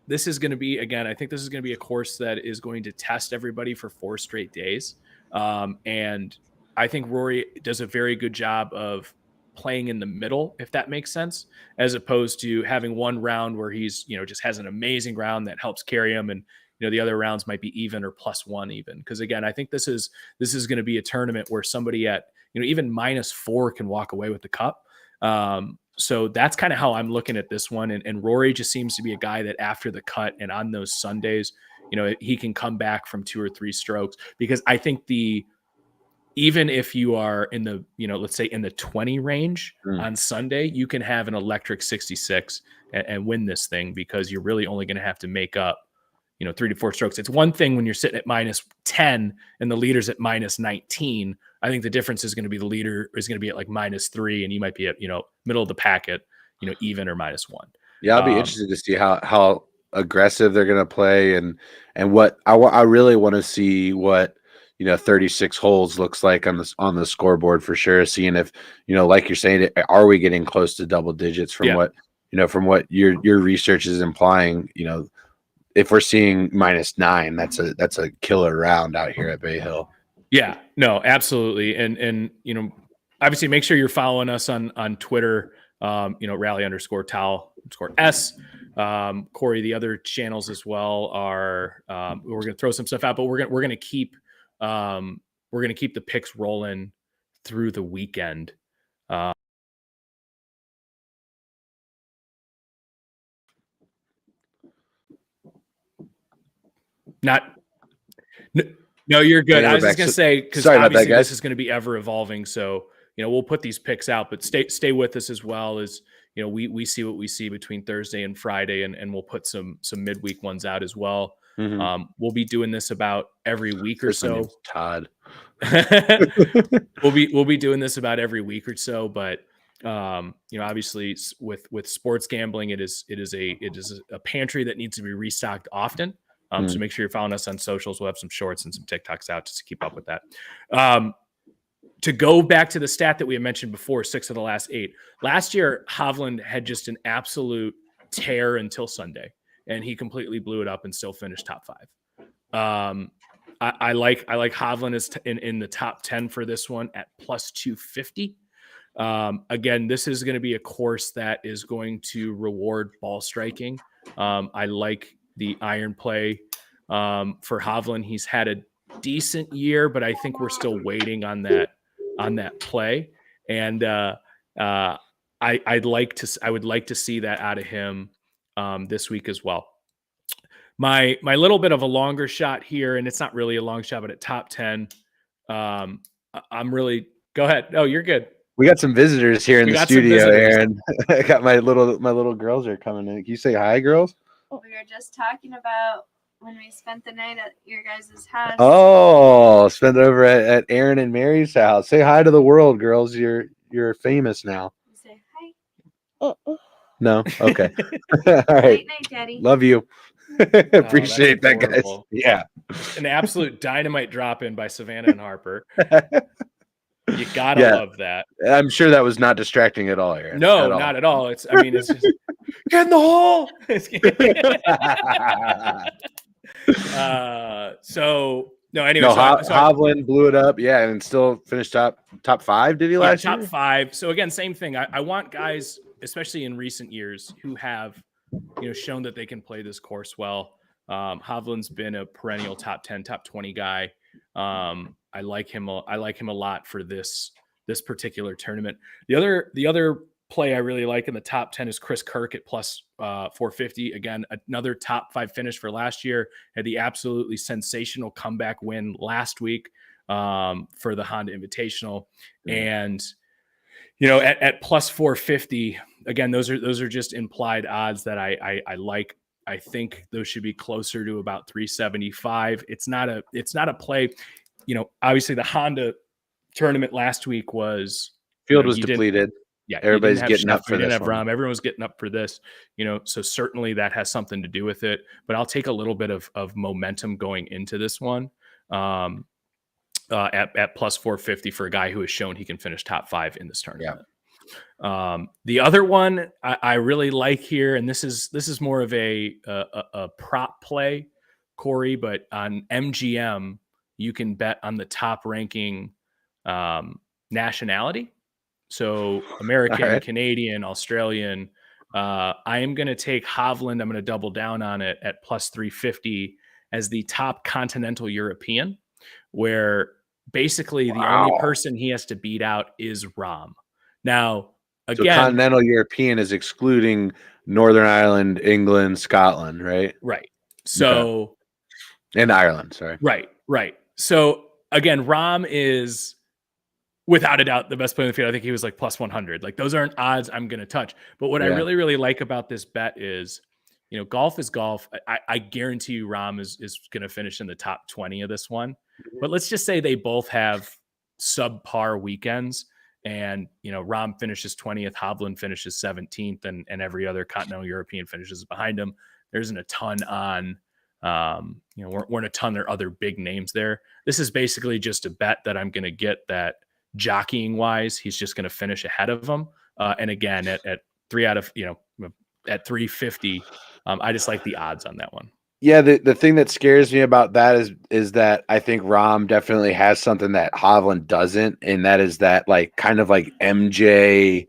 Speaker 5: This is going to be, again, I think this is going to be a course that is going to test everybody for 4 straight days. And I think Rory does a very good job of playing in the middle, if that makes sense, as opposed to having one round where he's, just has an amazing round that helps carry him, and the other rounds might be even or +1 even. Because again, I think this is going to be a tournament where somebody at even -4 can walk away with the cup. So that's kind of how I'm looking at this one. And Rory just seems to be a guy that after the cut and on those Sundays, he can come back from 2 or 3 strokes. Because I think even if you are in the, let's say in the 20 range on Sunday, you can have an electric 66 and win this thing, because you're really only going to have to make up 3 to 4 strokes. It's one thing when you're sitting at -10 and the leader's at -19. I think the difference is going to be the leader is going to be at like -3, and you might be at, middle of the packet, even or -1.
Speaker 7: Yeah, I'll be interested to see how aggressive they're going to play, and what I really want to see what 36 holes looks like on the scoreboard for sure. Seeing if like you're saying, are we getting close to double digits from what from what your research is implying? If we're seeing -9, that's a killer round out here at Bay Hill.
Speaker 5: Yeah, no, absolutely. And obviously make sure you're following us on Twitter, rally_towel_s. Corey, the other channels as well are, we're going to throw some stuff out, but we're going to keep the picks rolling through the weekend. No, you're good. I was just going to say, because obviously this is going to be ever evolving. So, we'll put these picks out, but stay with us as well as, we see what we see between Thursday and Friday, and we'll put some midweek ones out as well. Mm-hmm. We'll be doing this about every week or so.
Speaker 7: Todd.
Speaker 5: We'll be doing this about every week or so, but obviously with sports gambling, it is a pantry that needs to be restocked often. So make sure you're following us on socials. We'll have some shorts and some TikToks out just to keep up with that. To go back to the stat that we had mentioned before, 6 of the last 8. Last year, Hovland had just an absolute tear until Sunday, and he completely blew it up and still finished top 5. I like Hovland is in the top 10 for this one at +250. Again, this is going to be a course that is going to reward ball striking. I like the iron play for Hovland. He's had a decent year, but I think we're still waiting on that play. And I would like to see that out of him this week as well. My little bit of a longer shot here, and it's not really a long shot, but at top 10, I'm really go ahead. No, you're good.
Speaker 7: We got some visitors here in the studio, Aaron. I got my little girls are coming in. Can you say hi, girls?
Speaker 8: We were just talking about when we spent the night at your guys' house.
Speaker 7: Oh, spent it over at Aaron and Mary's house. Say hi to the world, girls. You're famous now.
Speaker 8: Say hi.
Speaker 7: No? Okay. All right.
Speaker 8: Night, Daddy.
Speaker 7: Love you. Appreciate that, guys.
Speaker 5: Yeah. An absolute dynamite drop in by Savannah and Harper. You gotta love that.
Speaker 7: I'm sure that was not distracting at all, Aaron.
Speaker 5: No, not at all. It's just get in the hole. Anyway,
Speaker 7: Hovland blew it up, and still finished top 5. Did he last year?
Speaker 5: Top 5. So again, same thing. I want guys, especially in recent years, who have shown that they can play this course well. Hovland's been a perennial top 10, top 20 guy. I like him a lot for this particular tournament. The other play I really like in the top 10 is Chris Kirk at plus 450. Again, another top 5 finish for last year. Had the absolutely sensational comeback win last week for the Honda Invitational. And at plus 450, again, those are just implied odds that I like. I think those should be closer to about 375. It's not a play. Obviously the Honda tournament last week was
Speaker 7: field was depleted.
Speaker 5: Yeah,
Speaker 7: everybody's getting up for this.
Speaker 5: Rahm. Everyone was getting up for this. So certainly that has something to do with it. But I'll take a little bit of momentum going into this one at plus 450 for a guy who has shown he can finish top 5 in this tournament. Yeah. The other one I really like here, and this is more of a prop play, Corey, but on MGM you can bet on the top ranking nationality. So American, right. Canadian, Australian. I am going to take Hovland. I'm going to double down on it at plus 350 as the top continental European, where basically the only person he has to beat out is Rahm. Now, again,
Speaker 7: so continental European is excluding Northern Ireland, England, Scotland, right?
Speaker 5: Right. So,
Speaker 7: and Ireland, sorry.
Speaker 5: Right. So again, Rahm is without a doubt the best player in the field. I think he was like plus 100. Like those aren't odds I'm going to touch. But what I really, really like about this bet is, golf is golf. I guarantee you Rahm is going to finish in the top 20 of this one. But let's just say they both have subpar weekends. And, Rahm finishes 20th, Hovland finishes 17th, and every other continental European finishes behind him. There isn't a ton on, weren't a ton. There are other big names there. This is basically just a bet that I'm going to get that jockeying wise, he's just going to finish ahead of him. And again, at 350, I just like the odds on that one.
Speaker 7: Yeah, the thing that scares me about that is that I think Rahm definitely has something that Hovland doesn't, and that is that kind of like MJ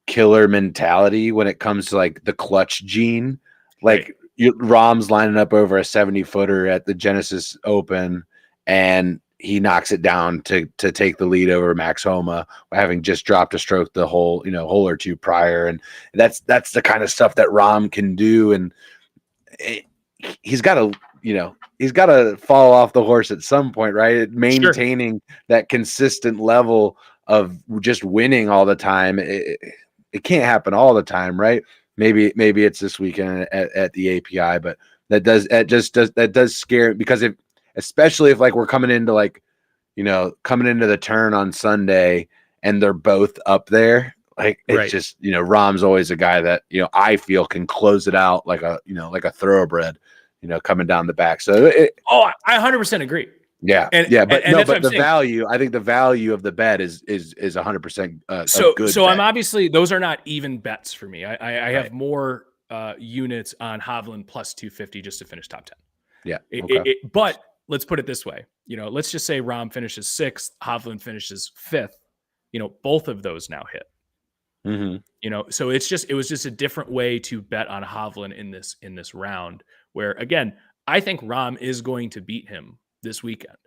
Speaker 7: killer mentality when it comes to the clutch gene. Rahm's lining up over a 70-footer at the Genesis Open, and he knocks it down to take the lead over Max Homa, having just dropped a stroke the hole or two prior, and that's the kind of stuff that Rahm can do, and he's got to fall off the horse at some point, right? Maintaining that consistent level of just winning all the time. It can't happen all the time, right? Maybe it's this weekend at the API, but that does scare, because especially if we're coming into the turn on Sunday and they're both up there. Just, Rahm's always a guy that, I feel can close it out like a thoroughbred, coming down the back. So
Speaker 5: I 100% agree.
Speaker 7: Yeah. But the value, I think the value of the bet is 100%. So
Speaker 5: I'm obviously, those are not even bets for me. I have more units on Hovland plus 250 just to finish top 10.
Speaker 7: Yeah.
Speaker 5: Okay. But let's put it this way. Let's just say Rahm finishes 6th, Hovland finishes 5th. Both of those now hit.
Speaker 7: Mm-hmm.
Speaker 5: So it was just a different way to bet on Hovland in this round, where again, I think Rahm is going to beat him this weekend.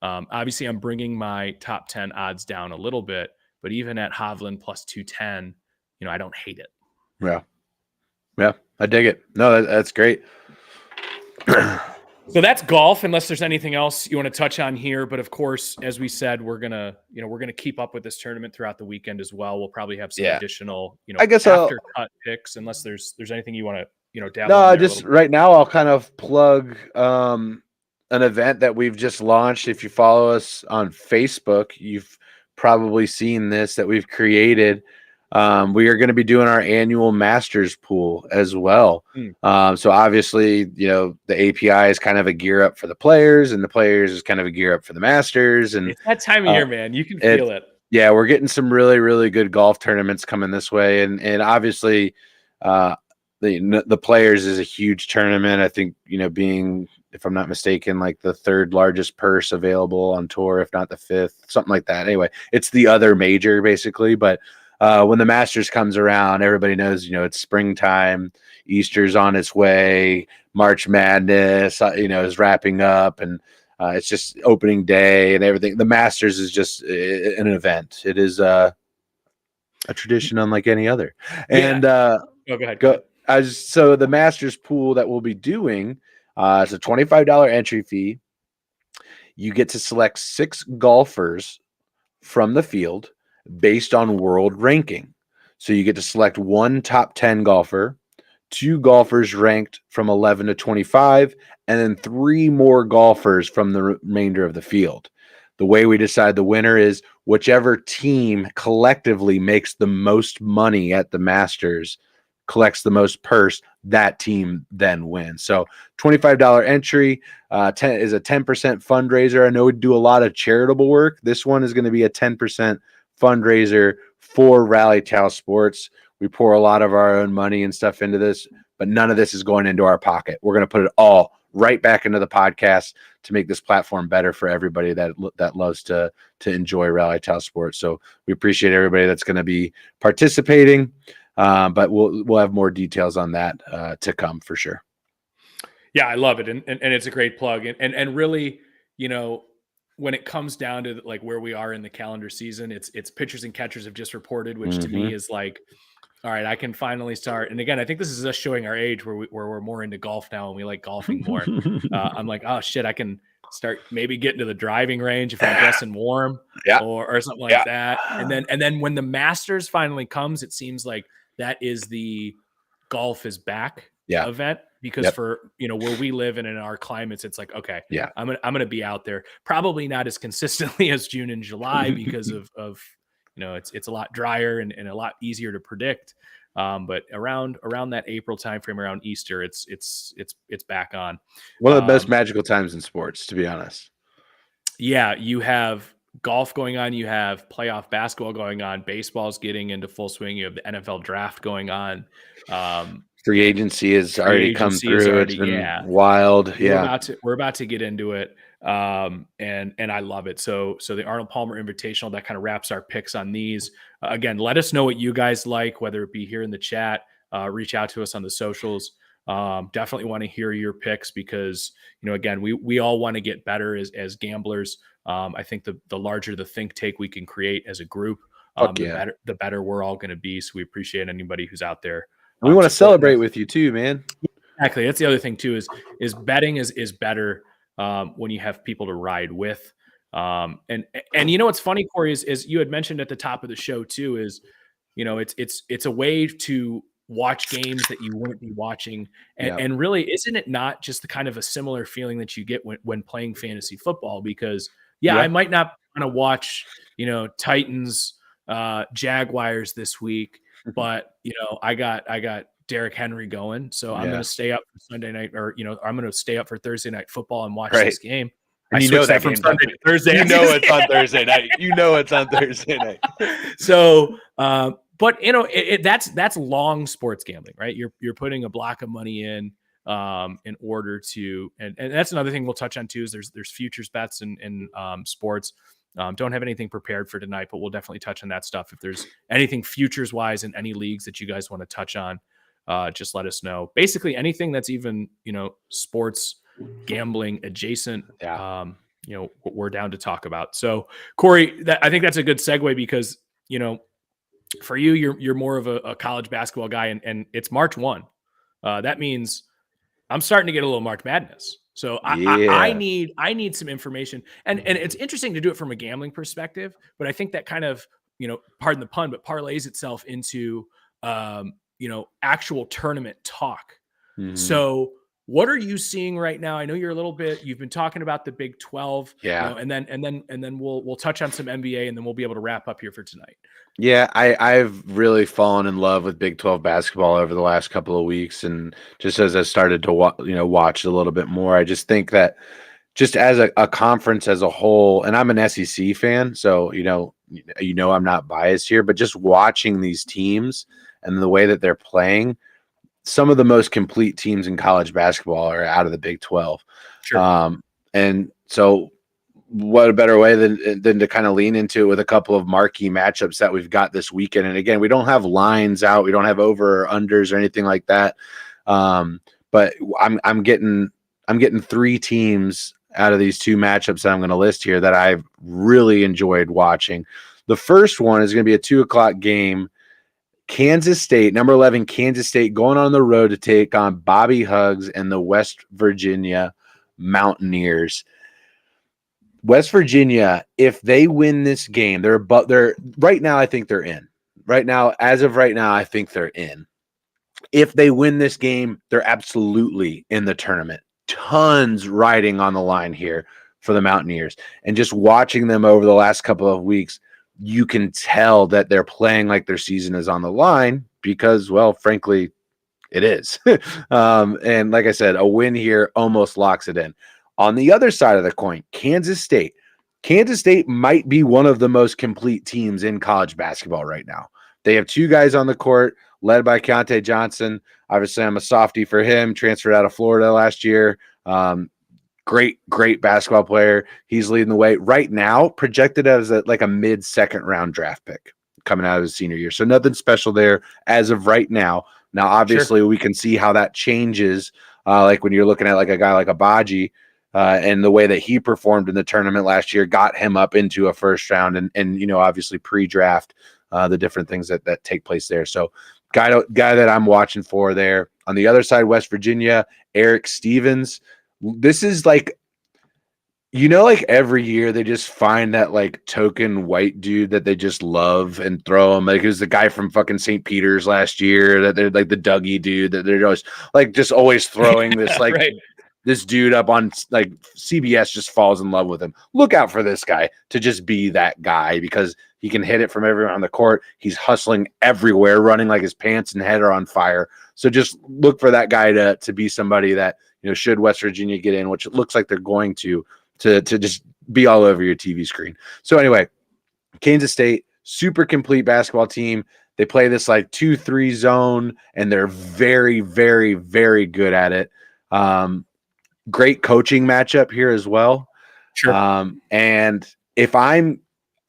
Speaker 5: Obviously I'm bringing my top 10 odds down a little bit, but even at Hovland plus 210, I don't hate it.
Speaker 7: Yeah. I dig it. No, that's great.
Speaker 5: So that's golf, unless there's anything else you want to touch on here. But of course, as we said, we're gonna keep up with this tournament throughout the weekend as well. We'll probably have some additional,
Speaker 7: I guess
Speaker 5: after cut picks, unless there's anything you want to, dabble
Speaker 7: No,
Speaker 5: in
Speaker 7: just right now I'll kind of plug an event that we've just launched. If you follow us on Facebook, you've probably seen this, that we've created we are going to be doing our annual Masters pool as well. So obviously, the API is kind of a gear up for the players, and the players is kind of a gear up for the Masters. And
Speaker 5: it's that time of year, man. You can feel it.
Speaker 7: Yeah, we're getting some really, really good golf tournaments coming this way, and obviously, the players is a huge tournament. I think being, if I'm not mistaken, like the third largest purse available on tour, if not the fifth, something like that. Anyway, it's the other major basically, but. When the Masters comes around, everybody knows, it's springtime, Easter's on its way, March Madness, is wrapping up, and it's just opening day and everything. The Masters is just an event. It is a tradition unlike any other. And
Speaker 5: go ahead.
Speaker 7: So the Masters pool that we'll be doing, it's a $25 entry fee. You get to select 6 golfers from the field based on world ranking. So you get to select 1 top 10 golfer, 2 golfers ranked from 11 to 25, and then 3 more golfers from the remainder of the field. The way we decide the winner is whichever team collectively makes the most money at the Masters, collects the most purse, that team then wins. So $25 entry is a 10% fundraiser. I know we do a lot of charitable work. This one is going to be a 10% fundraiser for Rally Towel Sports. We pour a lot of our own money and stuff into this, but none of this is going into our pocket. We're going to put it all right back into the podcast to make this platform better for everybody that loves to enjoy Rally Towel Sports. So we appreciate everybody that's going to be participating, but we'll have more details on that to come for sure.
Speaker 5: Yeah, I love it, and it's a great plug, and really, when it comes down to like where we are in the calendar season, it's pitchers and catchers have just reported, which to me is like, all right, I can finally start. And again, I think this is us showing our age where we're more into golf now and we like golfing more. I'm like, oh shit, I can start maybe getting to the driving range if I'm dressing warm, or something like that. And then when the Masters finally comes, it seems like that is the golf is back event. Because for where we live and in our climates, it's like, okay, I'm gonna be out there, probably not as consistently as June and July because of it's a lot drier and a lot easier to predict. But around that April timeframe, around Easter, it's back on.
Speaker 7: One of the best magical times in sports, to be honest.
Speaker 5: Yeah, you have golf going on, you have playoff basketball going on, baseball's getting into full swing, you have the NFL draft going on.
Speaker 7: Free agency has already come through. It's been wild.
Speaker 5: We're about to get into it. And I love it. So the Arnold Palmer Invitational, that kind of wraps our picks on these. Again, let us know what you guys like, whether it be here in the chat, reach out to us on the socials. Definitely want to hear your picks because, again, we all want to get better as gamblers. I think the larger the think take we can create as a group, the better we're all going to be. So we appreciate anybody who's out there.
Speaker 7: We want to celebrate with you too, man.
Speaker 5: Exactly. That's the other thing too, is betting is better when you have people to ride with. And what's funny, Corey, is you had mentioned at the top of the show too, is it's a way to watch games that you wouldn't be watching. And really, isn't it not just the kind of a similar feeling that you get when playing fantasy football? Because I might not want to watch, Titans, Jaguars this week. But I got Derrick Henry going, so I'm going to stay up for Sunday night, or I'm going to stay up for Thursday night football and watch this game.
Speaker 7: And I know that from Sunday to Thursday. It's on Thursday night. It's on Thursday night.
Speaker 5: So, but that's long sports gambling, right? You're putting a block of money in order to, and that's another thing we'll touch on too. Is there's futures bets in sports. Don't have anything prepared for tonight, but we'll definitely touch on that stuff. If there's anything futures wise in any leagues that you guys want to touch on, just let us know. Basically anything that's even, sports gambling adjacent, we're down to talk about. So Corey, I think that's a good segue because, for you, you're more of a college basketball guy and it's March 1. That means I'm starting to get a little March Madness. So I need some information, and it's interesting to do it from a gambling perspective, but I think that kind of, pardon the pun, but parlays itself into, actual tournament talk. Mm-hmm. So What are you seeing right now? I know you're a little bit, you've been talking about the Big 12,
Speaker 7: Yeah.
Speaker 5: and then we'll touch on some NBA, and then we'll be able to wrap up here for tonight.
Speaker 7: Yeah, I've really fallen in love with Big 12 basketball over the last couple of weeks, and just as I started to watch a little bit more, I just think that just as a conference as a whole, and I'm an SEC fan, so I'm not biased here, but just watching these teams and the way that they're playing, some of the most complete teams in college basketball are out of the Big 12.
Speaker 5: Sure.
Speaker 7: And so what a better way than to kind of lean into it with a couple of marquee matchups that we've got this weekend. And again, we don't have lines out, we don't have over or unders or anything like that. But I'm getting 3 teams out of these 2 matchups that I'm going to list here that I've really enjoyed watching. The first one is going to be a 2:00 game. Kansas State, number 11, Kansas State, going on the road to take on Bobby Huggs and the West Virginia Mountaineers. West Virginia, if they win this game, they're right now, I think they're in. Right now, as of right now, I think they're in. If they win this game, they're absolutely in the tournament. Tons riding on the line here for the Mountaineers. And just watching them over the last couple of weeks, you can tell that they're playing like their season is on the line because, well, frankly, it is. And like I said, a win here almost locks it in. On the other side of the coin, Kansas State. Kansas State might be one of the most complete teams in college basketball right now. They have 2 guys on the court, led by Keontae Johnson. Obviously, I'm a softie for him. Transferred out of Florida last year. Great basketball player. He's leading the way right now, projected as a mid-second round draft pick coming out of his senior year. So nothing special there as of right now. Now, obviously, we can see how that changes. Like when you're looking at like a guy like Abaji, and the way that he performed in the tournament last year got him up into a first round, and obviously pre-draft, the different things that take place there. So guy that I'm watching for there. On the other side, West Virginia, Eric Stevens. This is like every year they just find that like token white dude that they just love and throw him. Like it was the guy from fucking St. Peter's last year that they're like the Dougie dude that they're just always throwing this like
Speaker 5: Right.
Speaker 7: this dude up on like CBS just falls in love with him. Look out for this guy to just be that guy because he can hit it from everywhere on the court. He's hustling everywhere, running like his pants and head are on fire. So just look for that guy to be somebody that, should West Virginia get in, which it looks like they're going to just be all over your TV screen. So anyway, Kansas State, super complete basketball team. They play this like 2-3 zone, and they're very, very, very good at it. Great coaching matchup here as well.
Speaker 5: Sure.
Speaker 7: And if I'm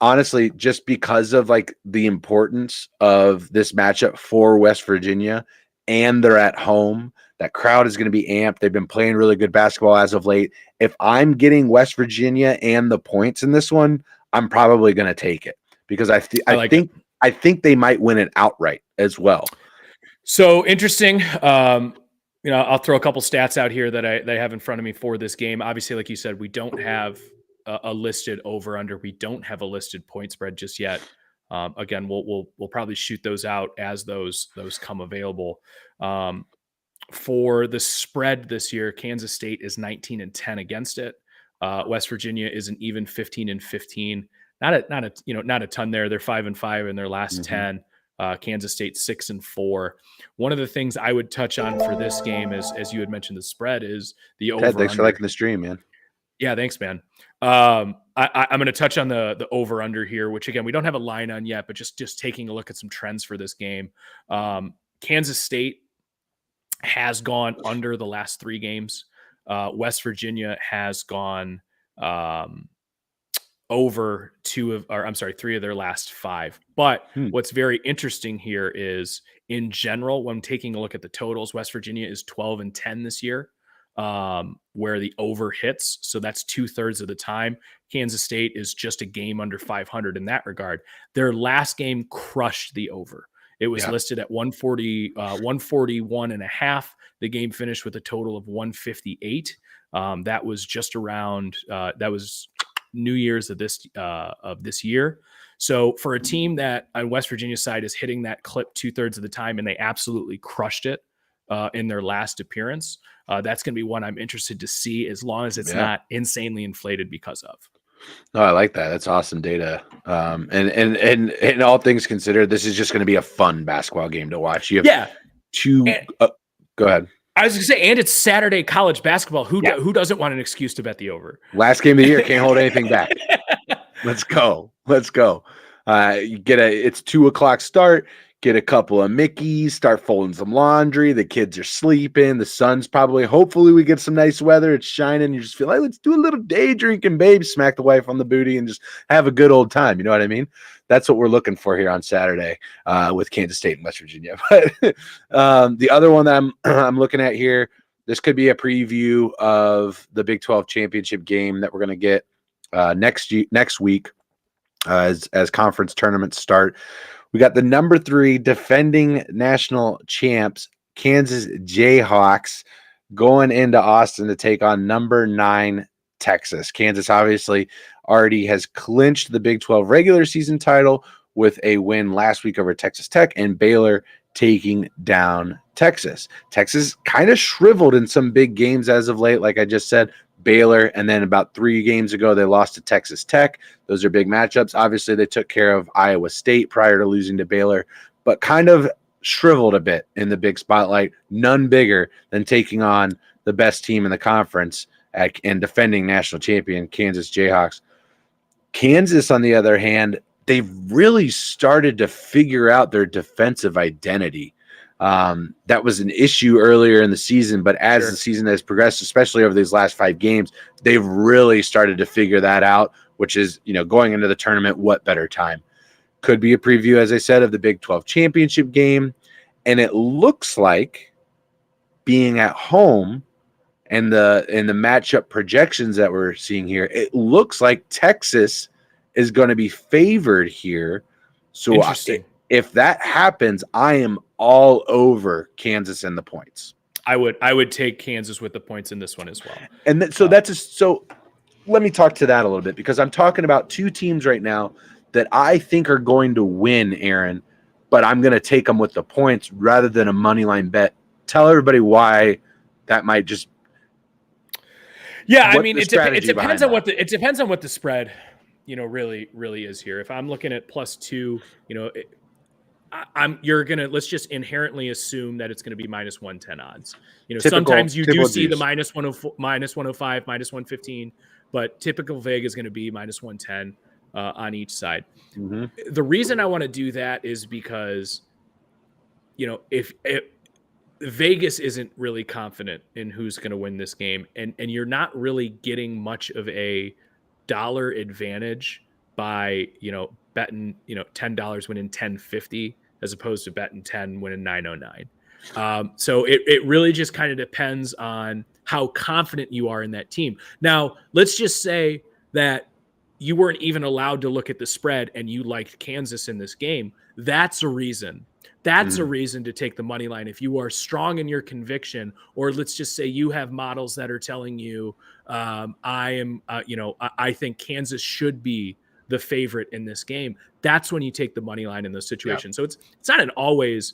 Speaker 7: honestly, just because of like the importance of this matchup for West Virginia, and they're at home, that crowd is going to be amped. They've been playing really good basketball as of late. If I'm getting West Virginia and the points in this one, I'm probably going to take it because I think they might win it outright as well.
Speaker 5: So interesting. I'll throw a couple stats out here that I have in front of me for this game. Obviously, like you said, we don't have a listed over under. We don't have a listed point spread just yet. Again, we'll probably shoot those out as those come available. For the spread this year, Kansas State is 19-10 against it. West Virginia is an even 15-15. Not a ton there. They're 5-5 in their last 10. Kansas State 6-4. One of the things I would touch on for this game is, as you had mentioned, the spread is the over.
Speaker 7: Ted, thanks for liking the stream, man.
Speaker 5: Yeah, thanks, man. I'm going to touch on the over under here, which again we don't have a line on yet, but just taking a look at some trends for this game. Kansas State has gone under the last 3 games. West Virginia has gone over 3 of their last 5. But what's very interesting here is, in general, when taking a look at the totals, West Virginia is 12-10 this year, where the over hits. So that's 2/3 of the time. Kansas State is just a game under 500 in that regard. Their last game crushed the over. It was listed at 141.5. The game finished with a total of 158. That was just around, that was New Year's of this year. So for a team that on West Virginia side is hitting that clip 2/3 of the time, and they absolutely crushed it in their last appearance, that's going to be one I'm interested to see, as long as it's not insanely inflated because of.
Speaker 7: Oh, I like that. That's awesome data. And all things considered, this is just going to be a fun basketball game to watch. You have two. Go ahead.
Speaker 5: I was going to say, and it's Saturday college basketball. Who doesn't want an excuse to bet the over?
Speaker 7: Last game of the year, can't hold anything back. Let's go. It's 2:00 start. Get a couple of Mickeys, start folding some laundry. The kids are sleeping. The sun's hopefully we get some nice weather. It's shining. You just feel like, let's do a little day drinking, babe. Smack the wife on the booty and just have a good old time. You know what I mean? That's what we're looking for here on Saturday with Kansas State and West Virginia. But the other one that I'm looking at here, this could be a preview of the Big 12 championship game that we're going to get next week as conference tournaments start. We got the number 3 defending national champs, Kansas Jayhawks, going into Austin to take on number 9 Texas. Kansas obviously already has clinched the Big 12 regular season title with a win last week over Texas Tech, and Baylor taking down Texas. Texas kind of shriveled in some big games as of late, like I just said. Baylor, and then about 3 games ago, they lost to Texas Tech. Those are big matchups. Obviously, they took care of Iowa State prior to losing to Baylor, but kind of shriveled a bit in the big spotlight. None bigger than taking on the best team in the conference and defending national champion Kansas Jayhawks. Kansas, on the other hand, they've really started to figure out their defensive identity. That was an issue earlier in the season, but as the season has progressed, especially over these last 5 games, they've really started to figure that out, which is, going into the tournament, what better time? Could be a preview, as I said, of the Big 12 championship game. And it looks like, being at home and the matchup projections that we're seeing here, it looks like Texas is going to be favored here. So
Speaker 5: interesting.
Speaker 7: If that happens, I am all over Kansas and the points.
Speaker 5: I would take Kansas with the points in this one as well.
Speaker 7: And so let me talk to that a little bit, because I'm talking about 2 teams right now that I think are going to win, Aaron, but I'm going to take them with the points rather than a money line bet. Tell everybody why that might just.
Speaker 5: Yeah, I meit depends on what the spread, really is here. If I'm looking at +2, let's just inherently assume that it's going to be -110 odds. Sometimes you do see the -104, -105, -115, but typical Vega is going to be -110 on each side. Mm-hmm. The reason I want to do that is because, if Vegas isn't really confident in who's going to win this game, and you're not really getting much of a dollar advantage by, betting, $10 winning $10.50 as opposed to betting 10 winning $9.09. So it really just kind of depends on how confident you are in that team. Now, let's just say that you weren't even allowed to look at the spread and you liked Kansas in this game. That's a reason. That's a reason to take the money line. If you are strong in your conviction, or let's just say you have models that are telling you, I think Kansas should be the favorite in this game. That's when you take the money line in those situations. Yeah. So it's not an always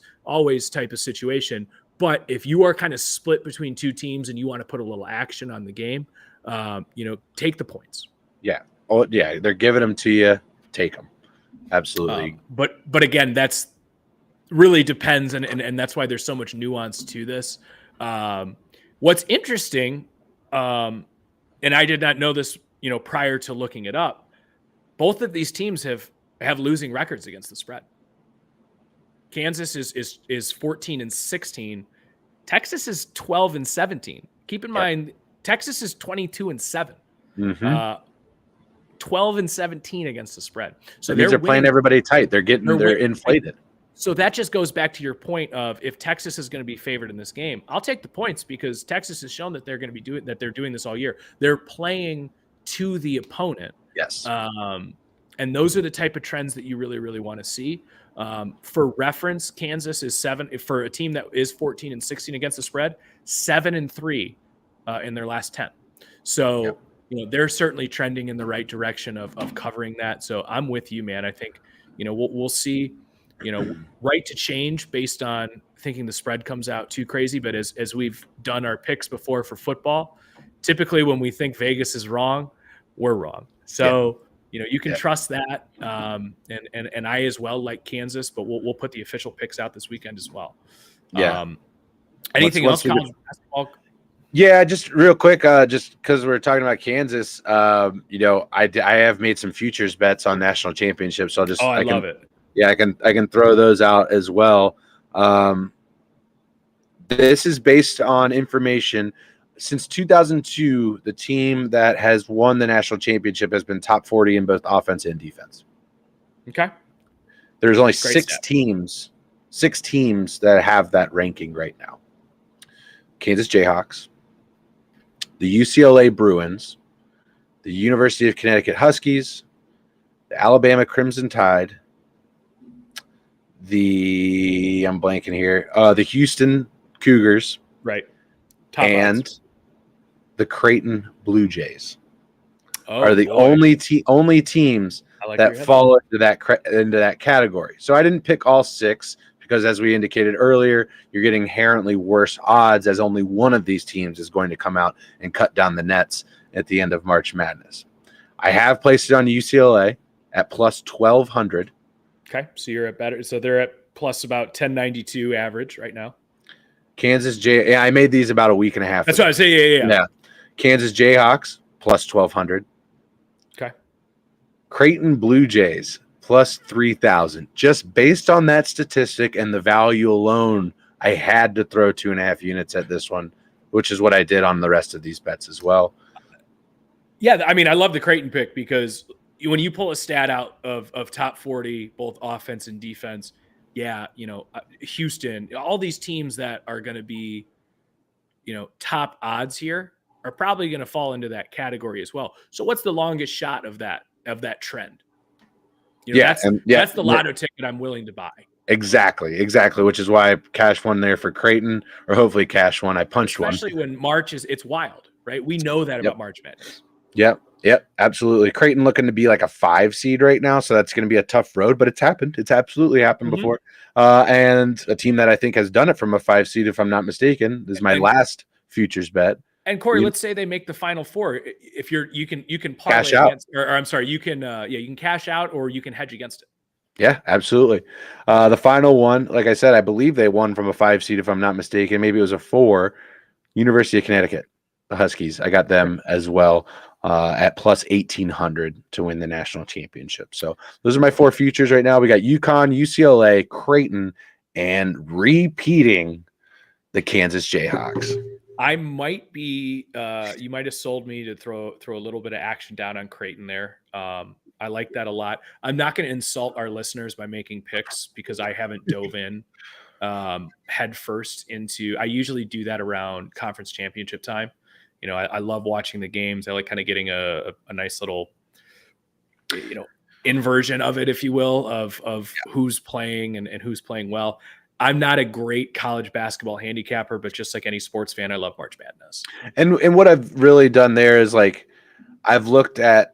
Speaker 5: type of situation, but if you are kind of split between 2 teams and you want to put a little action on the game, take the points.
Speaker 7: Yeah. Oh yeah. They're giving them to you. Take them. Absolutely.
Speaker 5: But again, that's really depends. And that's why there's so much nuance to this. What's interesting, and I did not know this, prior to looking it up, both of these teams have losing records against the spread. Kansas is 14-16. Texas is 12-17. Keep in mind, Texas is 22-7. Mm-hmm. 12-17 against the spread. So
Speaker 7: they're playing everybody tight. They're inflated.
Speaker 5: So that just goes back to your point of, if Texas is going to be favored in this game, I'll take the points, because Texas has shown that they're going to be doing this all year. They're playing to the opponent.
Speaker 7: Yes.
Speaker 5: And those are the type of trends that you really, really want to see. For reference, Kansas is 7 for a team that is 14-16 against the spread, 7-3 in their last 10. So, they're certainly trending in the right direction of covering that. So I'm with you, man. I think, we'll see. right to change based on thinking the spread comes out too crazy. But as we've done our picks before for football, typically when we think Vegas is wrong, we're wrong. So, you can trust that. And I as well like Kansas, but we'll put the official picks out this weekend as well.
Speaker 7: Yeah.
Speaker 5: Anything else college basketball?
Speaker 7: Yeah, just real quick, just because we're talking about Kansas, I have made some futures bets on national championships. So I'll just
Speaker 5: I love it.
Speaker 7: Yeah, I can throw those out as well. This is based on information. Since 2002, the team that has won the national championship has been top 40 in both offense and defense.
Speaker 5: Okay.
Speaker 7: There's only six teams that have that ranking right now. Kansas Jayhawks, the UCLA Bruins, the University of Connecticut Huskies, the Alabama Crimson Tide, I'm blanking here, the Houston Cougars,
Speaker 5: right,
Speaker 7: and
Speaker 5: odds.
Speaker 7: The Creighton Blue Jays are the only teams that fall into that category. So I didn't pick all six because, as we indicated earlier, you're getting inherently worse odds as only one of these teams is going to come out and cut down the nets at the end of March Madness. I have placed it on UCLA at plus 1,200.
Speaker 5: Okay, so you're at better. So they're at plus about 1092 average right now.
Speaker 7: Kansas I made these about a week and a half.
Speaker 5: That's what I say. Yeah.
Speaker 7: Kansas Jayhawks plus 1,200.
Speaker 5: Okay.
Speaker 7: Creighton Blue Jays plus 3,000. Just based on that statistic and the value alone, I had to throw 2.5 units at this one, which is what I did on the rest of these bets as well.
Speaker 5: Yeah, I mean, I love the Creighton pick because when you pull a stat out of top 40, both offense and defense, Houston, all these teams that are going to be, top odds here are probably going to fall into that category as well. So what's the longest shot of that trend? That's the lotto ticket I'm willing to buy.
Speaker 7: Exactly, which is why I cashed one there for Creighton, or hopefully cash one. I punched one.
Speaker 5: Especially when March it's wild, right? We know that about March Madness.
Speaker 7: Yep, absolutely. Creighton looking to be like a 5 seed right now, so that's going to be a tough road, but it's happened. It's absolutely happened before. And a team that I think has done it from a 5 seed, if I'm not mistaken, this is my last futures bet.
Speaker 5: And Corey, let's say they make the Final Four. If you can parlay
Speaker 7: cash out,
Speaker 5: or I'm sorry, you can cash out or you can hedge against it.
Speaker 7: Yeah, absolutely. The final one, like I said, I believe they won from a 5 seed, if I'm not mistaken. Maybe it was a 4. University of Connecticut, the Huskies. I got them as well at plus 1,800 to win the national championship. So those are my 4 futures right now. We got UConn, UCLA, Creighton, and repeating the Kansas Jayhawks.
Speaker 5: I might be you might have sold me to throw a little bit of action down on Creighton there. I like that a lot. I'm not going to insult our listeners by making picks because I haven't dove in head first into. I usually do that around conference championship time. I love watching the games. I like kind of getting a nice little inversion of it, if you will, of who's playing and who's playing well. I'm not a great college basketball handicapper, but just like any sports fan, I love March Madness.
Speaker 7: And what I've really done there is like I looked at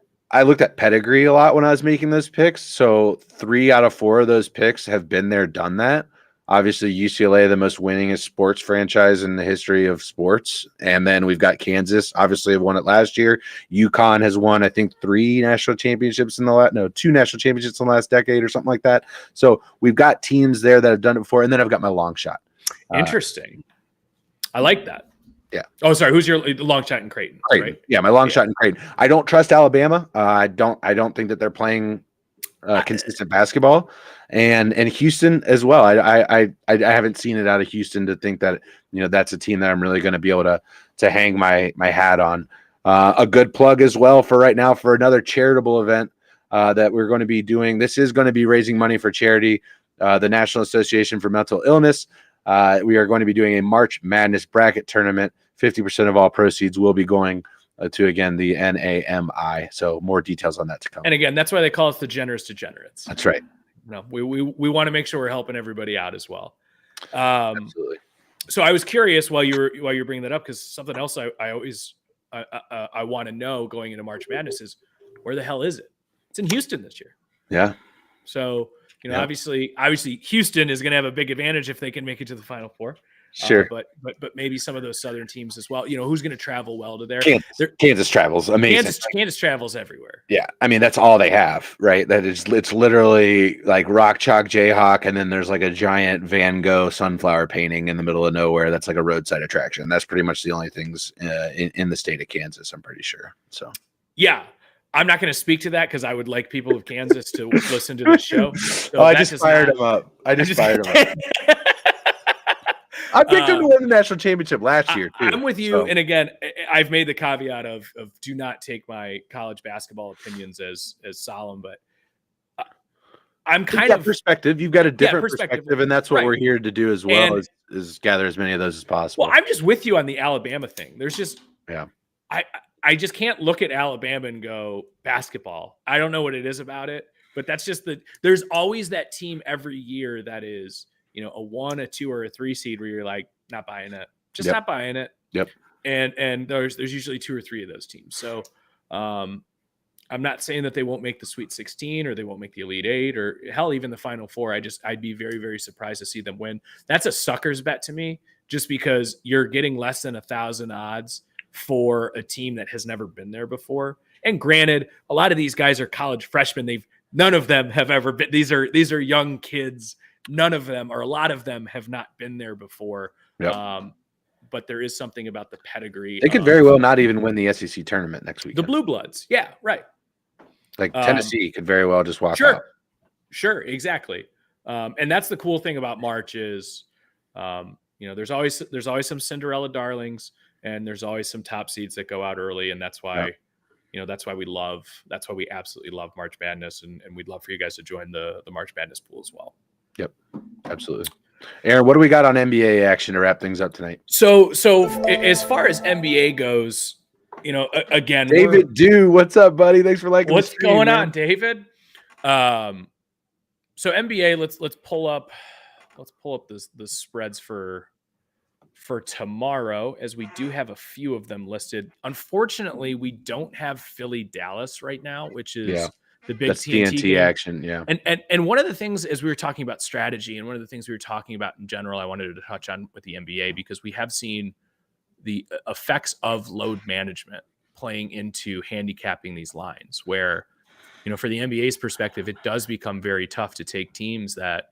Speaker 7: pedigree a lot when I was making those picks. So 3 out of 4 of those picks have been there, done that. Obviously, UCLA, the most winningest sports franchise in the history of sports. And then we've got Kansas, obviously have won it last year. UConn has won, I think, 2 national championships in the last decade or something like that. So we've got teams there that have done it before. And then I've got my long shot.
Speaker 5: Interesting. I like that.
Speaker 7: Yeah.
Speaker 5: Oh, sorry. Who's your long shot in Creighton? Right?
Speaker 7: Yeah, my long shot in Creighton. I don't trust Alabama. I don't think that they're playing consistent basketball, and Houston as well. I haven't seen it out of Houston to think that that's a team that I'm really going to be able to hang my hat on. A good plug as well for right now for another charitable event that we're going to be doing. This is going to be raising money for charity, the National Association for Mental Illness. We are going to be doing a March Madness bracket tournament. 50% of all proceeds will be going to, again, the NAMI. So more details on that to come.
Speaker 5: And again, that's why they call us the Generous Degenerates.
Speaker 7: That's right.
Speaker 5: No, we want to make sure we're helping everybody out as well.
Speaker 7: Absolutely.
Speaker 5: So I was curious while you're bringing that up, because something else I always want to know going into March Madness is where the hell is it? It's in Houston this year.
Speaker 7: Yeah.
Speaker 5: So,
Speaker 7: Yep.
Speaker 5: obviously Houston is going to have a big advantage if they can make it to the Final Four.
Speaker 7: Sure.
Speaker 5: But maybe some of those Southern teams as well. Who's going to travel well to there?
Speaker 7: Kansas travels amazing.
Speaker 5: Kansas travels everywhere.
Speaker 7: Yeah, I mean that's all they have, right? It's literally like rock chalk Jayhawk, and then there's like a giant Van Gogh sunflower painting in the middle of nowhere. That's like a roadside attraction. That's pretty much the only things in the state of Kansas, I'm pretty sure. So
Speaker 5: yeah. I'm not going to speak to that because I would like people of Kansas to listen to the show. So
Speaker 7: I just fired him up. I just fired him up. I picked him to win the national championship last year, too.
Speaker 5: I'm with you. So. And again, I've made the caveat of do not take my college basketball opinions as solemn, but I'm kind of
Speaker 7: perspective. You've got a different perspective, and that's what we're here to do as well, is gather as many of those as possible.
Speaker 5: Well, I'm just with you on the Alabama thing. There's just I just can't look at Alabama and go basketball. I don't know what it is about it, but that's just there's always that team every year that is, a 1, a 2, or a 3 seed where you're like, not buying it, not buying it.
Speaker 7: Yep.
Speaker 5: And there's usually 2 or 3 of those teams. So I'm not saying that they won't make the Sweet 16 or they won't make the Elite 8 or hell, even the Final Four. I'd be very, very surprised to see them win. That's a sucker's bet to me, just because you're getting less than 1,000 odds for a team that has never been there before. And granted, a lot of these guys are college freshmen. None of them have ever been. These are young kids. None of them, or a lot of them, have not been there before. Yep. But there is something about the pedigree.
Speaker 7: They could very well not even win the SEC tournament next week.
Speaker 5: The Blue Bloods. Yeah, right.
Speaker 7: Like Tennessee could very well just walk out.
Speaker 5: Sure, exactly. And that's the cool thing about March is, there's always some Cinderella darlings, and there's always some top seeds that go out early, and that's why, that's why we absolutely love March Madness, and we'd love for you guys to join the March Madness pool as well.
Speaker 7: Yep, absolutely. Aaron, what do we got on NBA action to wrap things up tonight?
Speaker 5: So as far as NBA goes, again,
Speaker 7: David Dew, what's up, buddy? Thanks for liking.
Speaker 5: What's going on, David? So NBA, let's pull up the spreads for tomorrow, as we do have a few of them listed. Unfortunately, we don't have Philly Dallas right now, which is the big TNT
Speaker 7: action. Yeah.
Speaker 5: And one of the things, as we were talking about strategy, and one of the things we were talking about in general, I wanted to touch on with the NBA, because we have seen the effects of load management playing into handicapping these lines, where, for the NBA's perspective, it does become very tough to take teams that,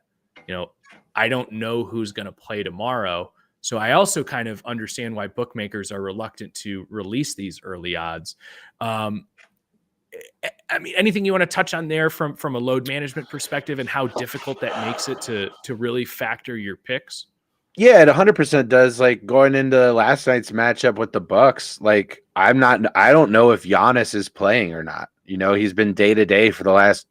Speaker 5: I don't know who's going to play tomorrow. So I also kind of understand why bookmakers are reluctant to release these early odds. I mean, anything you want to touch on there from a load management perspective, and how difficult that makes it to really factor your picks?
Speaker 7: Yeah, it 100% does. Like, going into last night's matchup with the Bucks, like, I don't know if Giannis is playing or not. He's been day to day for the last,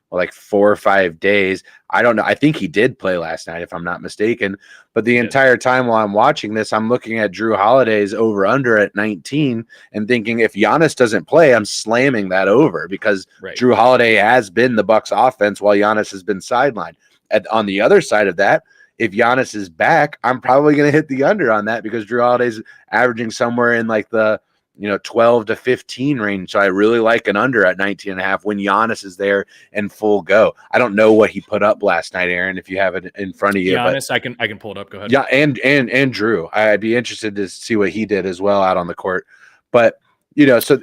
Speaker 7: like 4 or 5 days. I don't know. I think he did play last night, if I'm not mistaken. But the entire time while I'm watching this, I'm looking at Drew Holiday's over under at 19 and thinking, if Giannis doesn't play, I'm slamming that over, because Drew Holiday has been the Bucks offense while Giannis has been sidelined. On the other side of that, if Giannis is back, I'm probably going to hit the under on that, because Drew Holiday's averaging somewhere in like the 12 to 15 range. So I really like an under at 19.5 when Giannis is there in full go. I don't know what he put up last night, Aaron, if you have it in front of you.
Speaker 5: Giannis, I can pull it up. Go ahead.
Speaker 7: Yeah, and Drew. I'd be interested to see what he did as well out on the court. But, so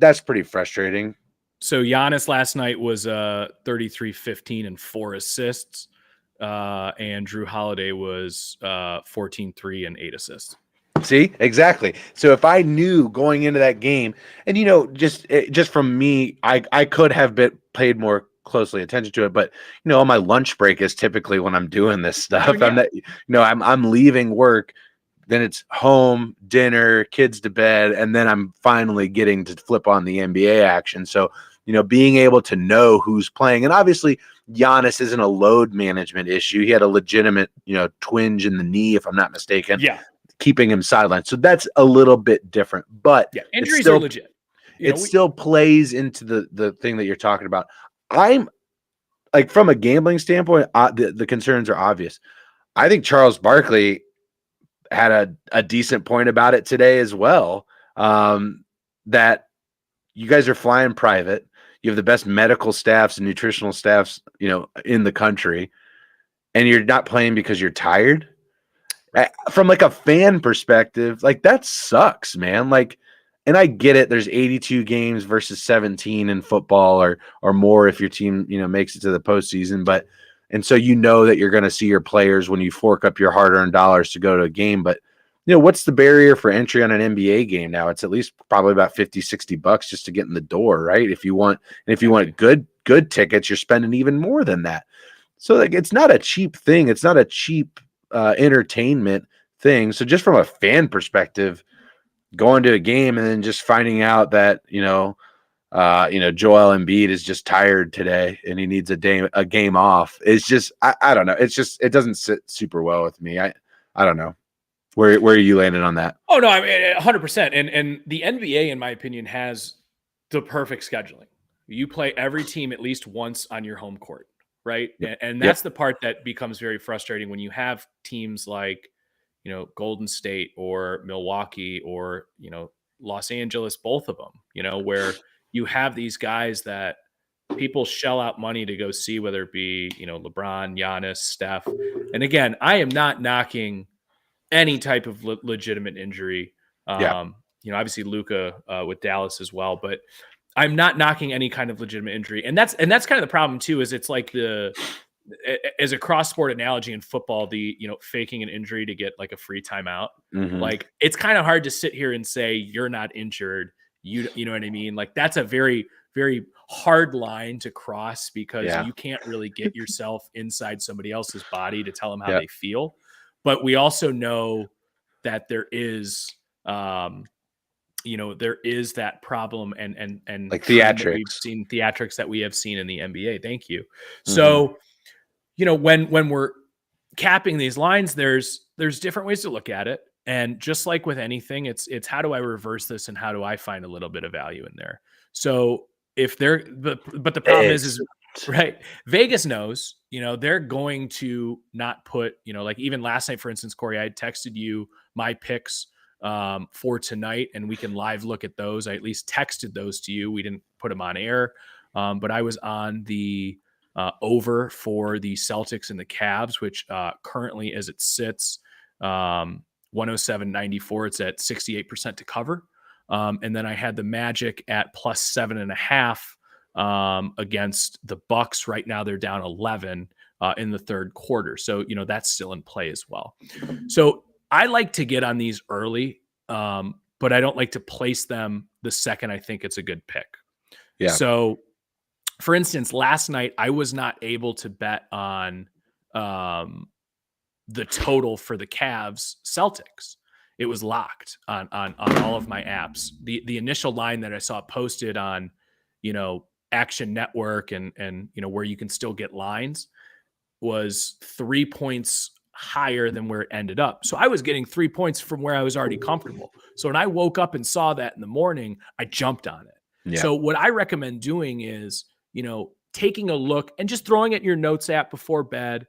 Speaker 7: that's pretty frustrating.
Speaker 5: So Giannis last night was 33, 15, and 4 assists. And Drew Holiday was 14, 3, and 8 assists.
Speaker 7: See, exactly. So if I knew going into that game, and just from me, I could have paid more closely attention to it, but on my lunch break is typically when I'm doing this stuff.
Speaker 5: Oh, yeah.
Speaker 7: I'm leaving work, then it's home, dinner, kids to bed, and then I'm finally getting to flip on the NBA action. So being able to know who's playing, and obviously Giannis isn't a load management issue. He had a legitimate twinge in the knee, if I'm not mistaken.
Speaker 5: Yeah.
Speaker 7: Keeping him sidelined. So that's a little bit different, but
Speaker 5: injuries are legit.
Speaker 7: Still plays into the thing that you're talking about. I'm like, from a gambling standpoint, the concerns are obvious. I think Charles Barkley had a decent point about it today as well. That you guys are flying private. You have the best medical staffs and nutritional staffs, in the country, and you're not playing because you're tired. From like a fan perspective, like that sucks, man. Like, and I get it. There's 82 games versus 17 in football, or more if your team, makes it to the postseason. And so that you're going to see your players when you fork up your hard-earned dollars to go to a game. But what's the barrier for entry on an NBA game now? It's at least probably about $50-$60 just to get in the door, right? If you want good tickets, you're spending even more than that. So like, it's not a cheap thing. It's not a cheap entertainment thing. So just from a fan perspective, going to a game and then just finding out that Joel Embiid is just tired today and he needs a game off. It's just I don't know. It doesn't sit super well with me. I don't know. Where are you landing on that?
Speaker 5: Oh no, I mean 100%. And the NBA, in my opinion, has the perfect scheduling. You play every team at least once on your home court, right? And that's the part that becomes very frustrating when you have teams like Golden State or Milwaukee or Los Angeles, both of them, where you have these guys that people shell out money to go see, whether it be LeBron, Giannis, Steph. And again, I am not knocking any type of legitimate injury. Obviously Luka with Dallas as well, but I'm not knocking any kind of legitimate injury. And that's kind of the problem too, is it's like as a cross-sport analogy in football, the faking an injury to get like a free timeout. Like it's kind of hard to sit here and say you're not injured. You know what I mean? Like that's a very, very hard line to cross because you can't really get yourself inside somebody else's body to tell them how they feel. But we also know that there is there is that problem and
Speaker 7: like theatrics.
Speaker 5: We've seen theatrics that we have seen in the NBA. Thank you. So, when we're capping these lines, there's different ways to look at it. And just like with anything, it's how do I reverse this and how do I find a little bit of value in there? So if but the problem is right. Vegas knows, they're going to not put, like even last night, for instance, Corey, I had texted you my picks for tonight and we can live look at those. I at least texted those to you. We didn't put them on air, but I was on the over for the Celtics and the Cavs, which currently as it sits, 107.94. It's at 68% to cover. And then I had the Magic at plus 7.5 against the Bucks. Right now they're down 11 in the third quarter. So, that's still in play as well. So I like to get on these early, but I don't like to place them the second I think it's a good pick. Yeah. So for instance, last night I was not able to bet on the total for the Cavs Celtics. It was locked on all of my apps. The initial line that I saw posted on, Action Network and where you can still get lines was 3 points higher than where it ended up. So I was getting 3 points from where I was already comfortable. So when I woke up and saw that in the morning, I jumped on it. Yeah. So what I recommend doing is, taking a look and just throwing it in your notes app before bed,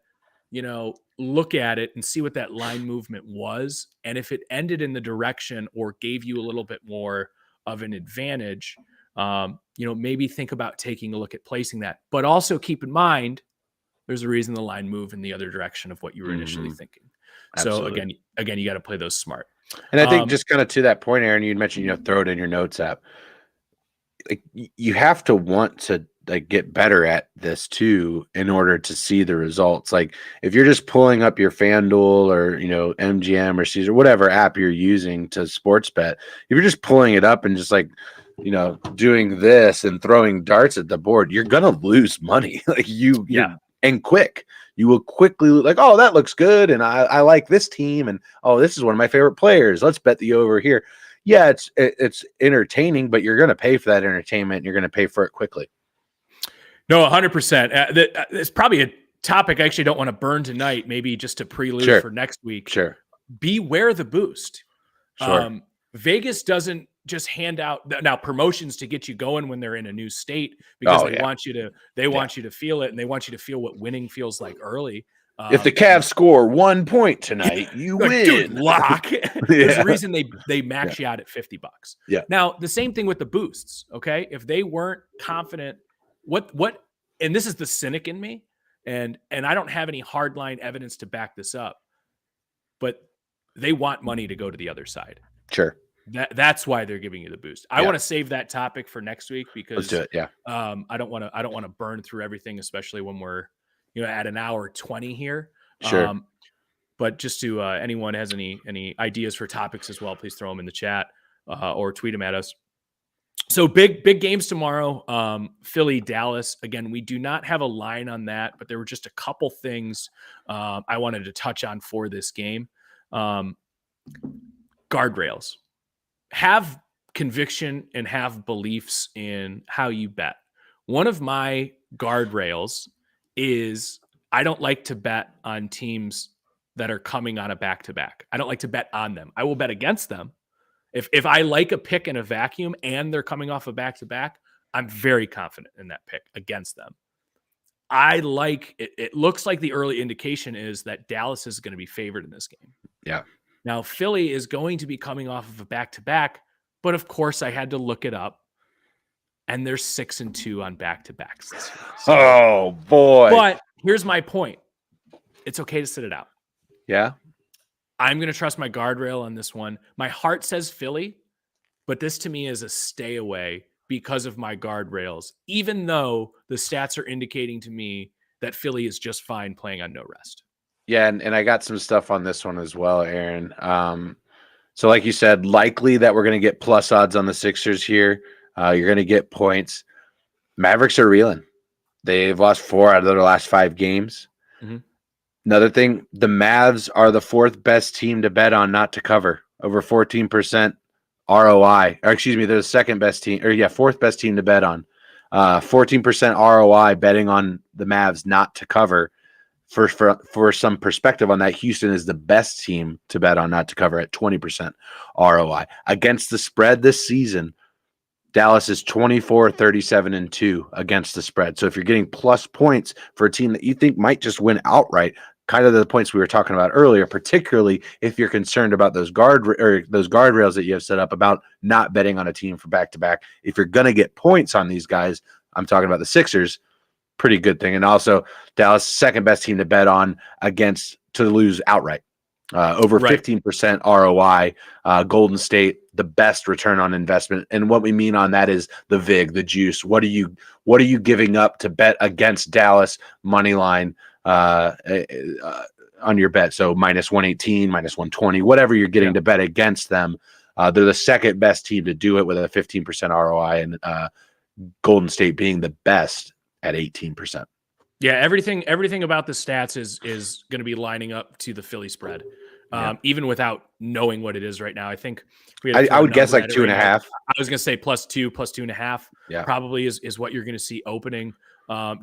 Speaker 5: look at it and see what that line movement was. And if it ended in the direction or gave you a little bit more of an advantage, maybe think about taking a look at placing that. But also keep in mind, there's a reason the line moved in the other direction of what you were initially thinking. Absolutely. So again, you got to play those smart.
Speaker 7: And I think just kind of to that point, Aaron, you mentioned, throw it in your notes app. Like you have to want to get better at this too in order to see the results. Like if you're just pulling up your FanDuel or MGM or Caesar, whatever app you're using to sports bet, if you're just pulling it up and just doing this and throwing darts at the board, you're gonna lose money. And quick. You will quickly oh, that looks good, and I like this team, and oh, this is one of my favorite players. Let's bet the over here. Yeah, it's entertaining, but you're gonna pay for that entertainment. And you're gonna pay for it quickly.
Speaker 5: No, 100%. It's probably a topic I actually don't want to burn tonight, maybe just to prelude for next week.
Speaker 7: Sure.
Speaker 5: Beware the boost.
Speaker 7: Sure.
Speaker 5: Vegas doesn't just hand out now promotions to get you going when they're in a new state because want you to want you to feel it and they want you to feel what winning feels like early.
Speaker 7: If the Cavs score 1 point tonight, you win.
Speaker 5: Dude, lock. There's a reason they max you out at $50.
Speaker 7: Yeah.
Speaker 5: Now, the same thing with the boosts, okay? If they weren't confident, and this is the cynic in me, and I don't have any hardline evidence to back this up, but they want money to go to the other side.
Speaker 7: Sure.
Speaker 5: That's why they're giving you the boost. I want to save that topic for next week because
Speaker 7: let's do it. Yeah.
Speaker 5: I don't want to burn through everything, especially when we're at an hour 20 here.
Speaker 7: Sure.
Speaker 5: But just to anyone has any ideas for topics as well, please throw them in the chat or tweet them at us. So big games tomorrow. Philly, Dallas. Again, we do not have a line on that, but there were just a couple things I wanted to touch on for this game. Guardrails. Have conviction and have beliefs in how you bet. One of my guardrails is I don't like to bet on teams that are coming on a back-to-back. I don't like to bet on them. I will bet against them. If I like a pick in a vacuum and they're coming off a back-to-back, I'm very confident in that pick against them. I like it. It looks like the early indication is that Dallas is going to be favored in this game.
Speaker 7: Yeah.
Speaker 5: Now, Philly is going to be coming off of a back-to-back, but of course I had to look it up, and they're 6-2 on back-to-backs this year. So,
Speaker 7: oh, boy.
Speaker 5: But here's my point. It's okay to sit it out.
Speaker 7: Yeah.
Speaker 5: I'm going to trust my guardrail on this one. My heart says Philly, but this to me is a stay away because of my guardrails, even though the stats are indicating to me that Philly is just fine playing on no rest.
Speaker 7: Yeah, and I got some stuff on this one as well, Aaron. So like you said, likely that we're going to get plus odds on the Sixers here. You're going to get points. Mavericks are reeling. They've lost 4 out of their last 5 games.
Speaker 5: Mm-hmm.
Speaker 7: Another thing, the Mavs are the 4th best team to bet on not to cover, over 14% ROI. Or excuse me, they're the 2nd best team, 4th best team to bet on. 14% ROI betting on the Mavs not to cover. For some perspective on that, Houston is the best team to bet on not to cover at 20% ROI. Against the spread this season, Dallas is 24-37-2 against the spread. So if you're getting plus points for a team that you think might just win outright, kind of the points we were talking about earlier, particularly if you're concerned about those guardrails that you have set up about not betting on a team for back-to-back. If you're going to get points on these guys, I'm talking about the Sixers, pretty good thing. And also Dallas, 2nd best team to bet on against to lose outright. Over 15% ROI. Golden State, the best return on investment. And what we mean on that is the VIG, the juice. What are you giving up to bet against Dallas money line on your bet? So minus 118, minus 120, whatever you're getting to bet against them. They're the 2nd best team to do it with a 15% ROI, and Golden State being the best at 18%.
Speaker 5: Yeah, everything about the stats is going to be lining up to the Philly spread, even without knowing what it is right now. I think
Speaker 7: I would guess like 2.5.
Speaker 5: I was going to say plus 2.5.
Speaker 7: Yeah,
Speaker 5: probably is what you're going to see opening.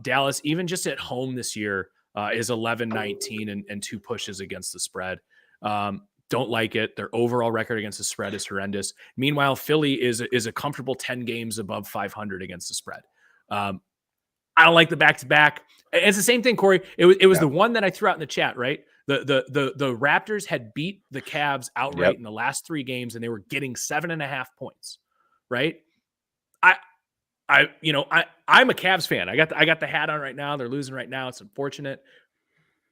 Speaker 5: Dallas, even just at home this year, is 11-19 and 2 pushes against the spread. Don't like it. Their overall record against the spread is horrendous. Meanwhile, Philly is a comfortable 10 games above 500 against the spread. I don't like the back-to-back. It's the same thing, Corey. It was the one that I threw out in the chat, right? The Raptors had beat the Cavs outright in the last 3 games, and they were getting 7.5 points, right? I'm a Cavs fan. I got the hat on right now. They're losing right now. It's unfortunate.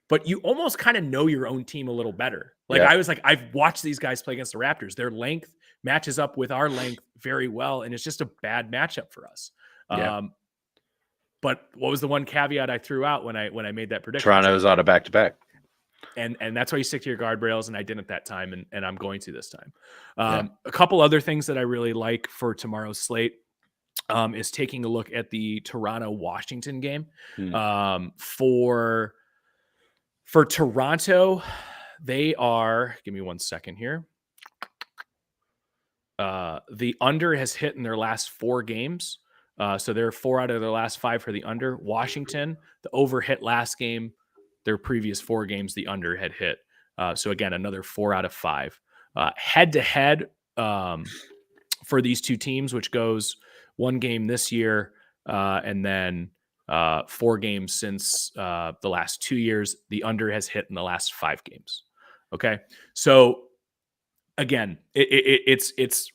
Speaker 5: But you almost kind of know your own team a little better. I was like, I've watched these guys play against the Raptors. Their length matches up with our length very well, and it's just a bad matchup for us. But what was the one caveat I threw out when I made that prediction?
Speaker 7: Toronto's on a back-to-back.
Speaker 5: And that's why you stick to your guardrails, and I didn't that time, and I'm going to this time. A couple other things that I really like for tomorrow's slate is taking a look at the Toronto-Washington game. For Toronto, they are, give me 1 second here. The under has hit in their last 4 games. So they're 4 out of their last 5 for the under. Washington, the over hit last game. Their previous 4 games, the under had hit. So again, another 4 out of 5. Head to head for these two teams, which goes 1 game this year, and then 4 games since the last 2 years. The under has hit in the last 5 games. Okay. So again, it's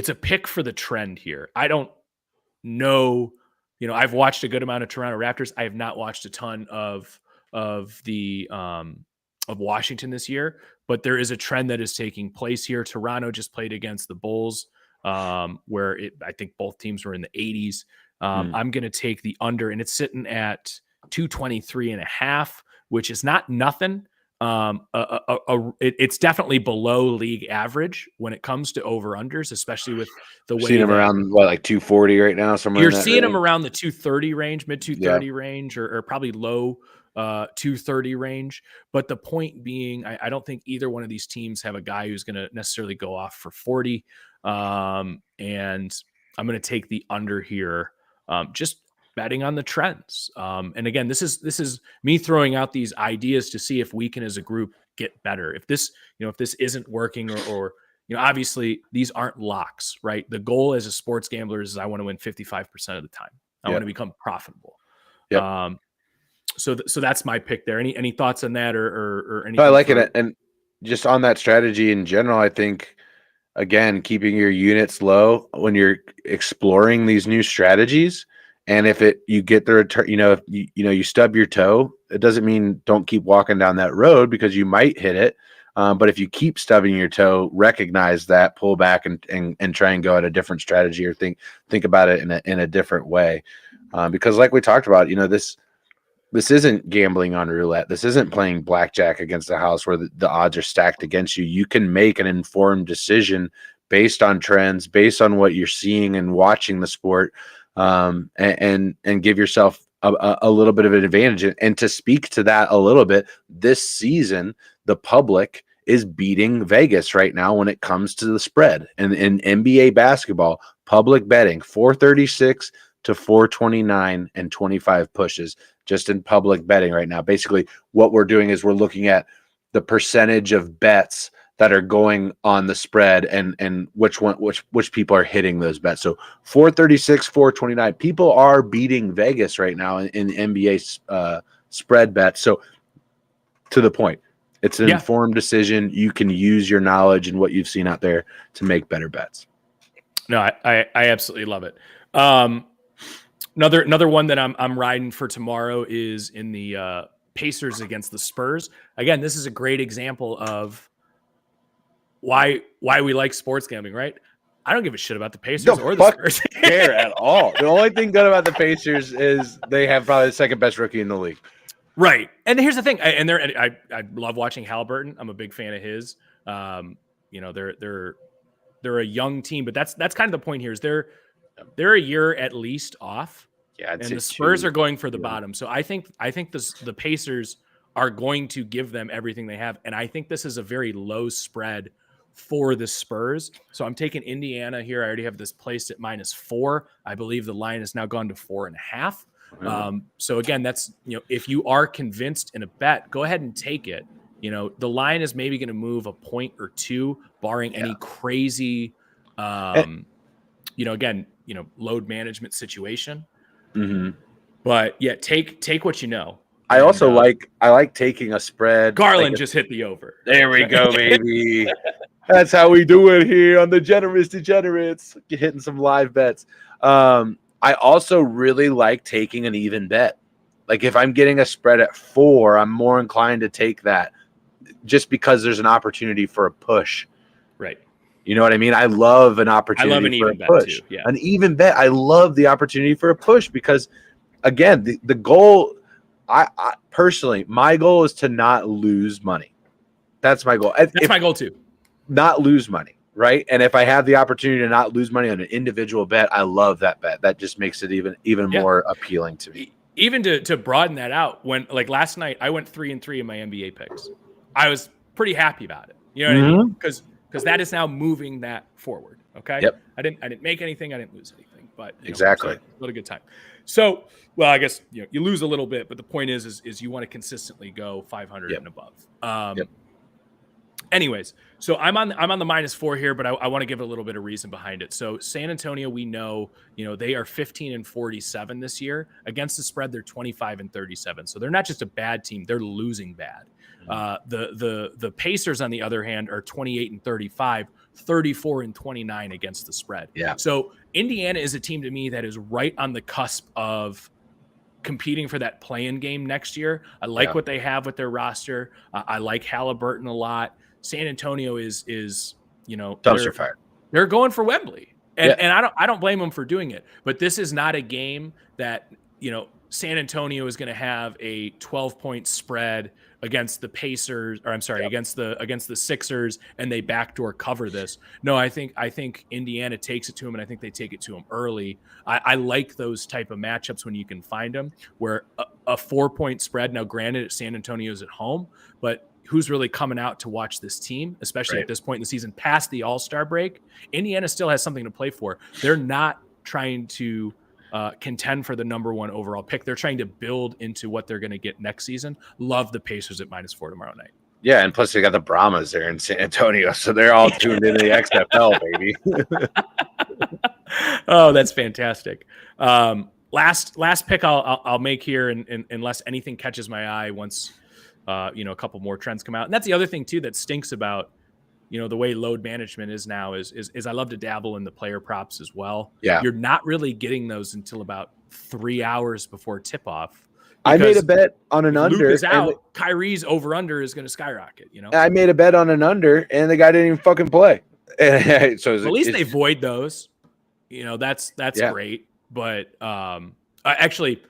Speaker 5: a pick for the trend here. I don't know, I've watched a good amount of Toronto Raptors. I have not watched a ton of Washington this year, but there is a trend that is taking place here. Toronto just played against the Bulls, where I think both teams were in the 80s. I'm going to take the under, and it's sitting at 223.5, which is not nothing. It's definitely below league average when it comes to over unders, especially with the way
Speaker 7: seeing them around like 240 right now. Somewhere
Speaker 5: you're
Speaker 7: in that
Speaker 5: seeing
Speaker 7: range.
Speaker 5: them around the 230 range, mid 230 range, or probably low 230 range. But the point being, I don't think either one of these teams have a guy who's going to necessarily go off for 40. And I'm going to take the under here. Just betting on the trends. And again, this is me throwing out these ideas to see if we can, as a group, get better. If this isn't working, or obviously these aren't locks, right? The goal as a sports gambler is I want to win 55% of the time. I want to become profitable.
Speaker 7: Yep.
Speaker 5: So that's my pick there. Any thoughts on that or anything?
Speaker 7: No, I like it. And just on that strategy in general, I think, again, keeping your units low when you're exploring these new strategies. And if you get the return, if you stub your toe, it doesn't mean don't keep walking down that road, because you might hit it. But if you keep stubbing your toe, recognize that, pull back and try and go at a different strategy, or think about it in a different way. Because like we talked about, this isn't gambling on roulette. This isn't playing blackjack against the house where the odds are stacked against you. You can make an informed decision based on trends, based on what you're seeing and watching the sport. And give yourself a little bit of an advantage. And to speak to that a little bit, this season, the public is beating Vegas right now when it comes to the spread. And in NBA basketball, public betting, 436 to 429 and 25 pushes just in public betting right now. Basically, what we're doing is we're looking at the percentage of bets that are going on the spread and which people are hitting those bets. So 436, 429. People are beating Vegas right now in NBA spread bets. So to the point, it's an informed decision. You can use your knowledge and what you've seen out there to make better bets.
Speaker 5: No, I absolutely love it. Another one that I'm riding for tomorrow is in the Pacers against the Spurs. Again, this is a great example of why we like sports gambling, right? I don't give a shit about the Pacers or the Spurs.
Speaker 7: Care at all. The only thing good about the Pacers is they have probably the second best rookie in the league. Right.
Speaker 5: And here's the thing. I love watching Halliburton. I'm a big fan of his. They're a young team, but that's kind of the point here is they're a year at least off.
Speaker 7: Yeah,
Speaker 5: and the Spurs are going for the bottom. So I think the Pacers are going to give them everything they have. And I think this is a very low spread for the Spurs. So I'm taking Indiana here. I already have this placed at -4. I believe the line has now gone to 4.5. So again, that's, if you are convinced in a bet, go ahead and take it. The line is maybe going to move a point or two, barring any crazy, load management situation.
Speaker 7: Mm-hmm.
Speaker 5: But yeah, take what you know.
Speaker 7: I also like taking a spread.
Speaker 5: Garland just hit the over.
Speaker 7: There we go, baby. That's how we do it here on the Generous Degenerates. Hitting some live bets. I also really like taking an even bet. Like if I'm getting a spread at 4, I'm more inclined to take that just because there's an opportunity for a push.
Speaker 5: Right.
Speaker 7: You know what I mean? I love an opportunity for
Speaker 5: even
Speaker 7: a
Speaker 5: bet
Speaker 7: push.
Speaker 5: too. Yeah.
Speaker 7: An even bet. I love the opportunity for a push because, again, the goal, I personally, my goal is to not lose money. That's my goal.
Speaker 5: That's my goal too.
Speaker 7: Not lose money, right? And if I have the opportunity to not lose money on an individual bet, I love that bet. That just makes it even more appealing to me.
Speaker 5: Even to broaden that out, when like last night I went 3-3 in my NBA picks. I was pretty happy about it. You know what I mean? Because that is now moving that forward. Okay.
Speaker 7: Yep.
Speaker 5: I didn't make anything. I didn't lose anything. But
Speaker 7: exactly,
Speaker 5: so what a good time. So, well, I guess you lose a little bit, but the point is you want to consistently go 500 and above. Anyways, so I'm on the -4 here, but I want to give a little bit of reason behind it. So San Antonio, we know, they are 15-47 this year against the spread. They're 25-37. So they're not just a bad team; they're losing bad. The Pacers, on the other hand, are 28-35, 34-29 against the spread.
Speaker 7: Yeah.
Speaker 5: So Indiana is a team to me that is right on the cusp of competing for that play-in game next year. I like what they have with their roster. I like Halliburton a lot. San Antonio is
Speaker 7: dumpster fire.
Speaker 5: They're going for Wembley, and I don't blame them for doing it. But this is not a game that San Antonio is going to have a 12-point spread against the Pacers, or I'm sorry, against the Sixers, and they backdoor cover this. No, I think Indiana takes it to them, and I think they take it to them early. I like those type of matchups when you can find them, where a 4-point spread. Now, granted, San Antonio's at home, but who's really coming out to watch this team, especially at this point in the season, past the All-Star break? Indiana still has something to play for. They're not trying to contend for the number 1 overall pick. They're trying to build into what they're going to get next season. Love the Pacers at -4 tomorrow night.
Speaker 7: Yeah, and plus they got the Brahmas there in San Antonio, so they're all tuned into the XFL, baby.
Speaker 5: Oh, that's fantastic. Last pick I'll make here, and unless anything catches my eye once a couple more trends come out. And that's the other thing too that stinks about the way load management is now is I love to dabble in the player props as well.
Speaker 7: Yeah.
Speaker 5: You're not really getting those until about 3 hours before tip off.
Speaker 7: I made a bet on an
Speaker 5: Luke
Speaker 7: under.
Speaker 5: Is out. Kyrie's over under is going to skyrocket.
Speaker 7: I made a bet on an under, and the guy didn't even fucking play. So
Speaker 5: at least they void those. That's great. But actually,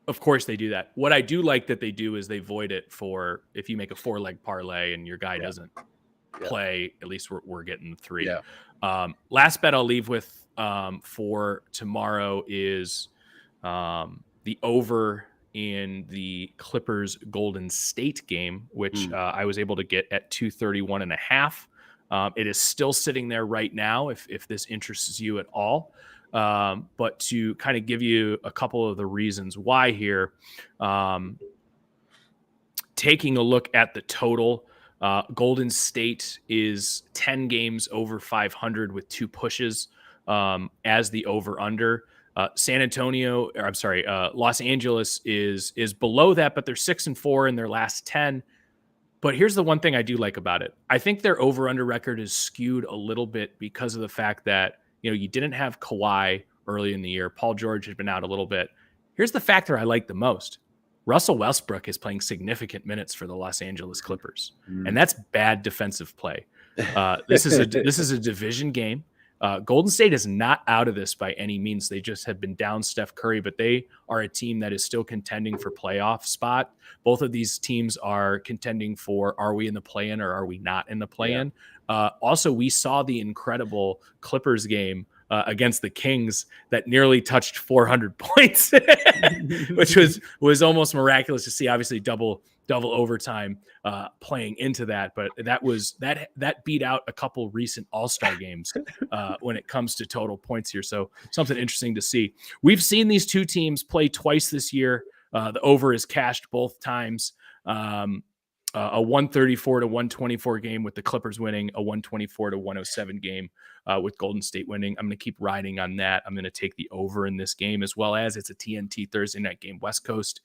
Speaker 5: of course they do that. What I do like that they do is they void it for if you make a 4-leg parlay and your guy doesn't play, at least we're getting 3. Last bet I'll leave with for tomorrow is the over in the Clippers Golden State game, which I was able to get at 231.5. It is still sitting there right now if this interests you at all. But to kind of give you a couple of the reasons why here, taking a look at the total, Golden State is 10 games over 500 with 2 pushes as the over-under. Los Angeles is below that, but they're 6-4 in their last 10. But here's the one thing I do like about it. I think their over-under record is skewed a little bit because of the fact that you didn't have Kawhi early in the year. Paul George had been out a little bit. Here's the factor I like the most. Russell Westbrook is playing significant minutes for the Los Angeles Clippers, and that's bad defensive play. This is a division game. Golden State is not out of this by any means. They just have been down Steph Curry, but they are a team that is still contending for playoff spot. Both of these teams are contending for, are we in the play-in or are we not in the play-in? Also, we saw the incredible Clippers game against the Kings that nearly touched 400 points, which was almost miraculous to see. Obviously, double overtime playing into that, but that beat out a couple recent All-Star games when it comes to total points here. So something interesting to see. We've seen these two teams play twice this year. The over is cashed both times. A 134-124 game with the Clippers winning, a 124-107 game with Golden State winning. I'm going to keep riding on that. I'm going to take the over in this game, as well as it's a TNT Thursday night game, West Coast.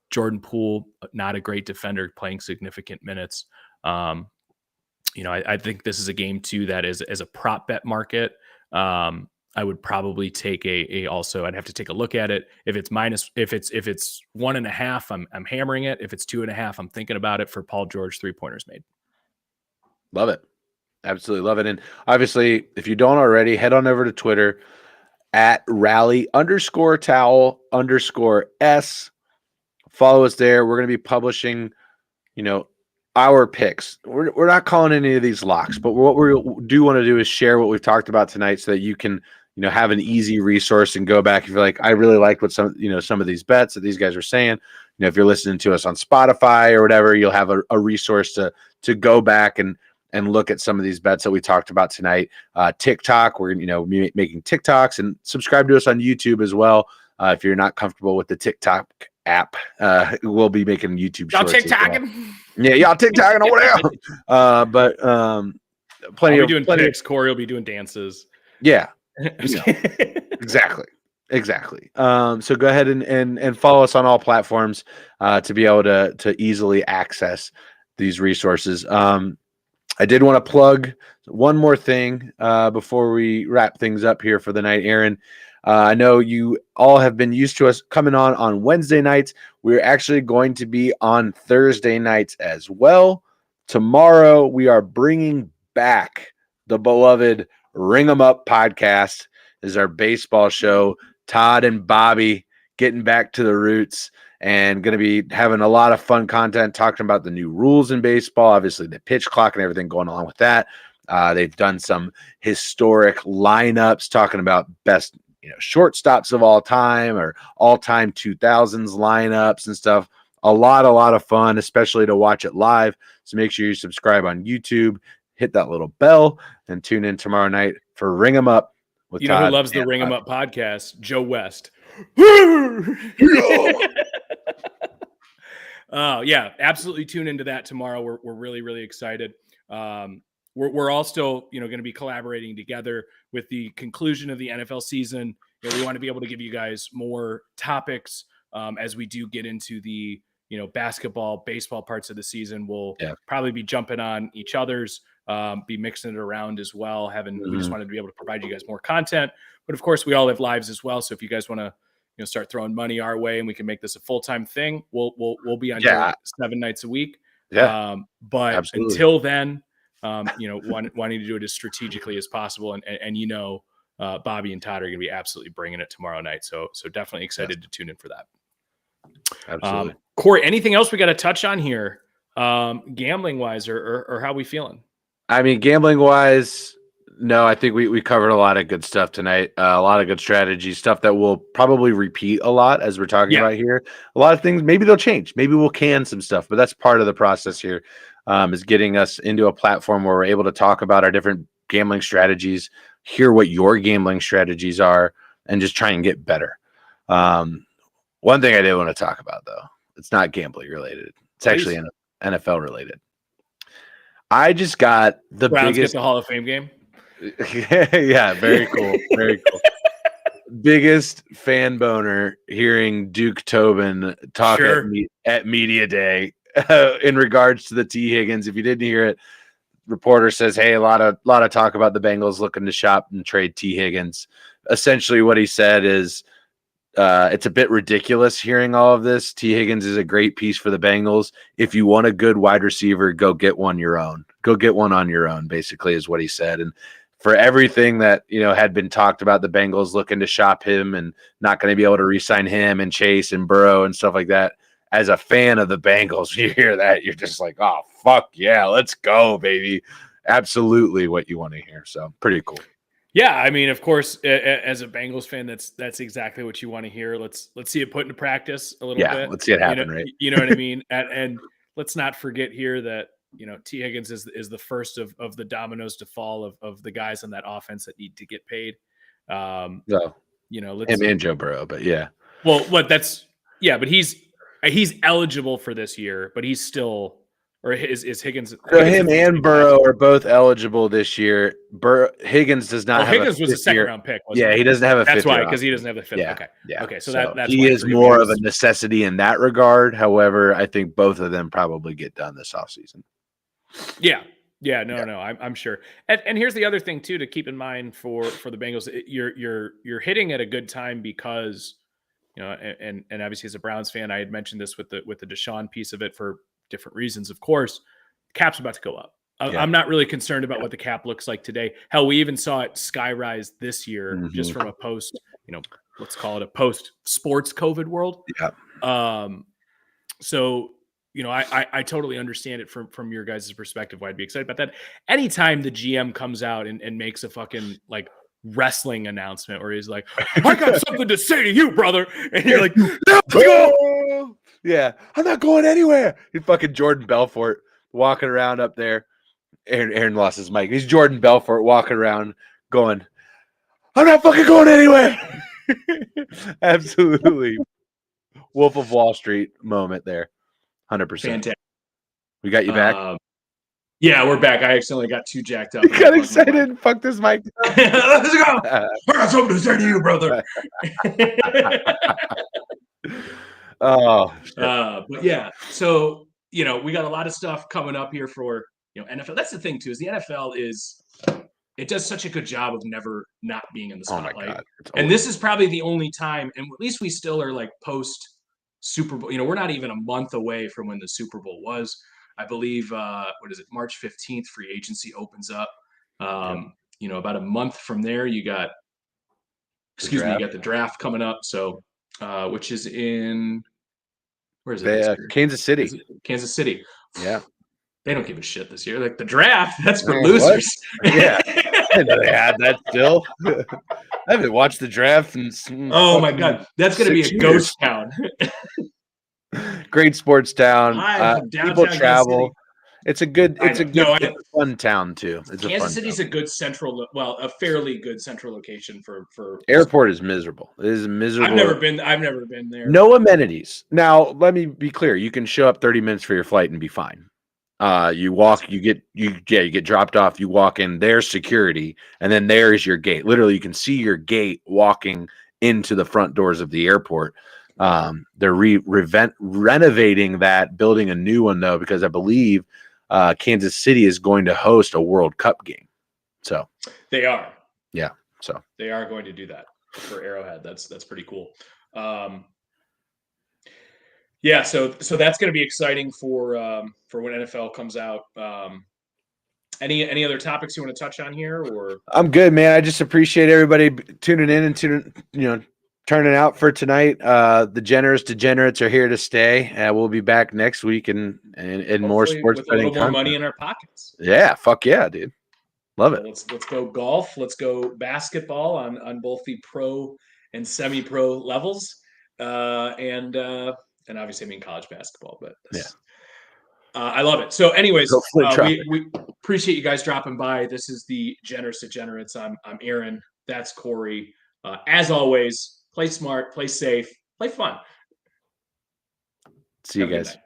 Speaker 5: Jordan Poole, not a great defender, playing significant minutes. I think this is a game too that is as a prop bet market. I would probably take also, I'd have to take a look at it. If it's 1.5, I'm hammering it. If it's 2.5, I'm thinking about it for Paul George 3-pointers made.
Speaker 7: Love it. Absolutely love it. And obviously, if you don't already, head on over to Twitter at rally_towel_s. Follow us there. We're going to be publishing, our picks. We're not calling any of these locks, but what we do want to do is share what we've talked about tonight so that you can, have an easy resource and go back if you're like, I really like what some of these bets that these guys are saying. If you're listening to us on Spotify or whatever, you'll have a resource to go back and look at some of these bets that we talked about tonight. TikTok, we're making TikToks, and subscribe to us on YouTube as well. If you're not comfortable with the TikTok app. We'll be making YouTube
Speaker 5: Y'all
Speaker 7: shorts. as well.
Speaker 5: TikToking?
Speaker 7: Yeah, y'all TikToking over there. But plenty
Speaker 5: I'll
Speaker 7: of
Speaker 5: be doing
Speaker 7: plenty of-
Speaker 5: pics. Corey will be doing dances.
Speaker 7: Yeah, exactly. So go ahead and follow us on all platforms to be able to easily access these resources. I did want to plug one more thing before we wrap things up here for the night, Aaron. I know you all have been used to us coming on Wednesday nights. We're actually going to be on Thursday nights as well. Tomorrow, we are bringing back the beloved Ring 'em Up podcast. This is our baseball show. Todd and Bobby getting back to the roots and going to be having a lot of fun content talking about the new rules in baseball, obviously the pitch clock and everything going along with that. They've done some historic lineups talking about best shortstops of all time or all-time 2000s lineups and stuff. A lot of fun, especially to watch it live. So make sure you subscribe on YouTube, hit that little bell, and tune in tomorrow night for Ring 'em Up with
Speaker 5: You know who
Speaker 7: Todd
Speaker 5: loves the
Speaker 7: and
Speaker 5: Ring 'em
Speaker 7: Bobby.
Speaker 5: Up podcast? Joe West. Yeah, absolutely tune into that tomorrow. We're really excited. We're all still going to be collaborating together with the conclusion of the NFL season. We want to be able to give you guys more topics as we do get into the basketball, baseball parts of the season. We'll probably be jumping on each other's, be mixing it around as well. We just wanted to be able to provide you guys more content, but of course we all have lives as well. So if you guys want to start throwing money our way and we can make this a full-time thing, we'll be on here 7 nights a week. But absolutely. Until then, wanting to do it as strategically as possible. And Bobby and Todd are going to be absolutely bringing it tomorrow night. So definitely excited to tune in for that.
Speaker 7: Absolutely.
Speaker 5: Corey, anything else we got to touch on here, gambling wise or how we feeling?
Speaker 7: I mean, gambling wise, no, I think we covered a lot of good stuff tonight. A lot of good strategy stuff that we'll probably repeat a lot as we're talking about here. A lot of things, maybe they'll change. Maybe we'll can some stuff, but that's part of the process here, is getting us into a platform where we're able to talk about our different gambling strategies, hear what your gambling strategies are, and just try and get better. One thing I did want to talk about, though, it's not gambling related. It's actually NFL related. I just got the
Speaker 5: Browns
Speaker 7: biggest
Speaker 5: get the Hall of Fame game.
Speaker 7: Yeah, very cool. Very cool. Biggest fan boner hearing Duke Tobin talk at media day in regards to the T. Higgins. If you didn't hear it, reporter says, hey, a lot of talk about the Bengals looking to shop and trade T. Higgins. Essentially what he said is it's a bit ridiculous hearing all of this. T. Higgins is a great piece for the Bengals. If you want a good wide receiver, go get one your own. Go get one on your own, basically, is what he said. And for everything that had been talked about, the Bengals looking to shop him and not going to be able to re-sign him and Chase and Burrow and stuff like that. As a fan of the Bengals, you hear that, you're just like, oh, fuck yeah, let's go, baby. Absolutely what you want to hear. So pretty cool.
Speaker 5: Yeah, I mean, of course, as a Bengals fan, that's exactly what you want to hear. Let's see it put into practice a little bit.
Speaker 7: Yeah, let's see it happen, right?
Speaker 5: You know what I mean? And let's not forget here that T. Higgins is the first of the dominoes to fall of the guys on that offense that need to get paid.
Speaker 7: Him and Joe Burrow, but yeah.
Speaker 5: Well, but he's eligible for this year, but he's still. Or is Higgins?
Speaker 7: So him and Burrow are both eligible this year. Higgins does not.
Speaker 5: Higgins was a second-round pick.
Speaker 7: He doesn't have a.
Speaker 5: That's why, because he doesn't have the fifth.
Speaker 7: Yeah,
Speaker 5: Okay. So that's
Speaker 7: he is more of a necessity in that regard. However, I think both of them probably get done this offseason.
Speaker 5: Yeah. No, I'm sure. And here's the other thing too to keep in mind for the Bengals. You're hitting at a good time because and obviously as a Browns fan, I had mentioned this with the Deshaun piece of it for different reasons, of course. Cap's about to go up. I'm not really concerned about what the cap looks like today. Hell, we even saw it skyrise this year just from a post, let's call it a post sports COVID world. Yeah. So, I totally understand it from your guys' perspective. Why I'd be excited about that. Anytime the GM comes out and makes a fucking wrestling announcement where he's like, I got something to say to you, brother. And you're like, let's go.
Speaker 7: Yeah, I'm not going anywhere. He's fucking Jordan Belfort walking around up there. Aaron lost his mic. He's Jordan Belfort walking around going, I'm not fucking going anywhere. Absolutely Wolf of Wall Street moment there. 100%.
Speaker 9: Fantastic.
Speaker 7: We got you back.
Speaker 9: Yeah, we're back. I accidentally got too jacked up.
Speaker 7: You got excited and fucked this mic.
Speaker 9: Let's go. I got something to say to you, brother. But yeah, so we got a lot of stuff coming up here for NFL. That's the thing too, is the NFL it does such a good job of never not being in the spotlight.
Speaker 7: Oh my God.
Speaker 9: And this is probably the only time, and at least we still are like post Super Bowl. We're not even a month away from when the Super Bowl was. I believe March 15th, free agency opens up. About a month from there, you got the draft coming up. So which is in where is it?
Speaker 7: Kansas City.
Speaker 9: Kansas City.
Speaker 7: Yeah.
Speaker 9: They don't give a shit this year. Like the draft, that's for losers.
Speaker 7: Yeah. I didn't know they had that still. I haven't watched the draft and
Speaker 9: oh my God. That's gonna be a ghost town.
Speaker 7: Great sports town. People travel. It's a fun town too.
Speaker 9: Kansas City's a fairly good central location for
Speaker 7: airport is miserable. It is miserable.
Speaker 9: I've never been there.
Speaker 7: No amenities. Now, let me be clear. You can show up 30 minutes for your flight and be fine. You walk, you get dropped off, you walk in, there's security, and then there is your gate. Literally, you can see your gate walking into the front doors of the airport. They're renovating that, building a new one though, because I believe Kansas City is going to host a World Cup game. So
Speaker 9: they are.
Speaker 7: Yeah. So
Speaker 9: they are going to do that for Arrowhead. That's pretty cool. Yeah, so that's going to be exciting for when NFL comes out. Any other topics you want to touch on here, or? I'm
Speaker 7: good, man. I just appreciate everybody tuning in and turning out for tonight. The Generous Degenerates are here to stay. We'll be back next week and more sports
Speaker 9: with betting. A little more money in our pockets.
Speaker 7: Yeah, fuck yeah, dude. Love it.
Speaker 9: Let's go golf. Let's go basketball on both the pro and semi-pro levels, and obviously, I mean college basketball, but I love it. So, anyways, we appreciate you guys dropping by. This is the Generous Degenerates. I'm Aaron. That's Corey. As always, play smart, play safe, play fun.
Speaker 7: See you guys.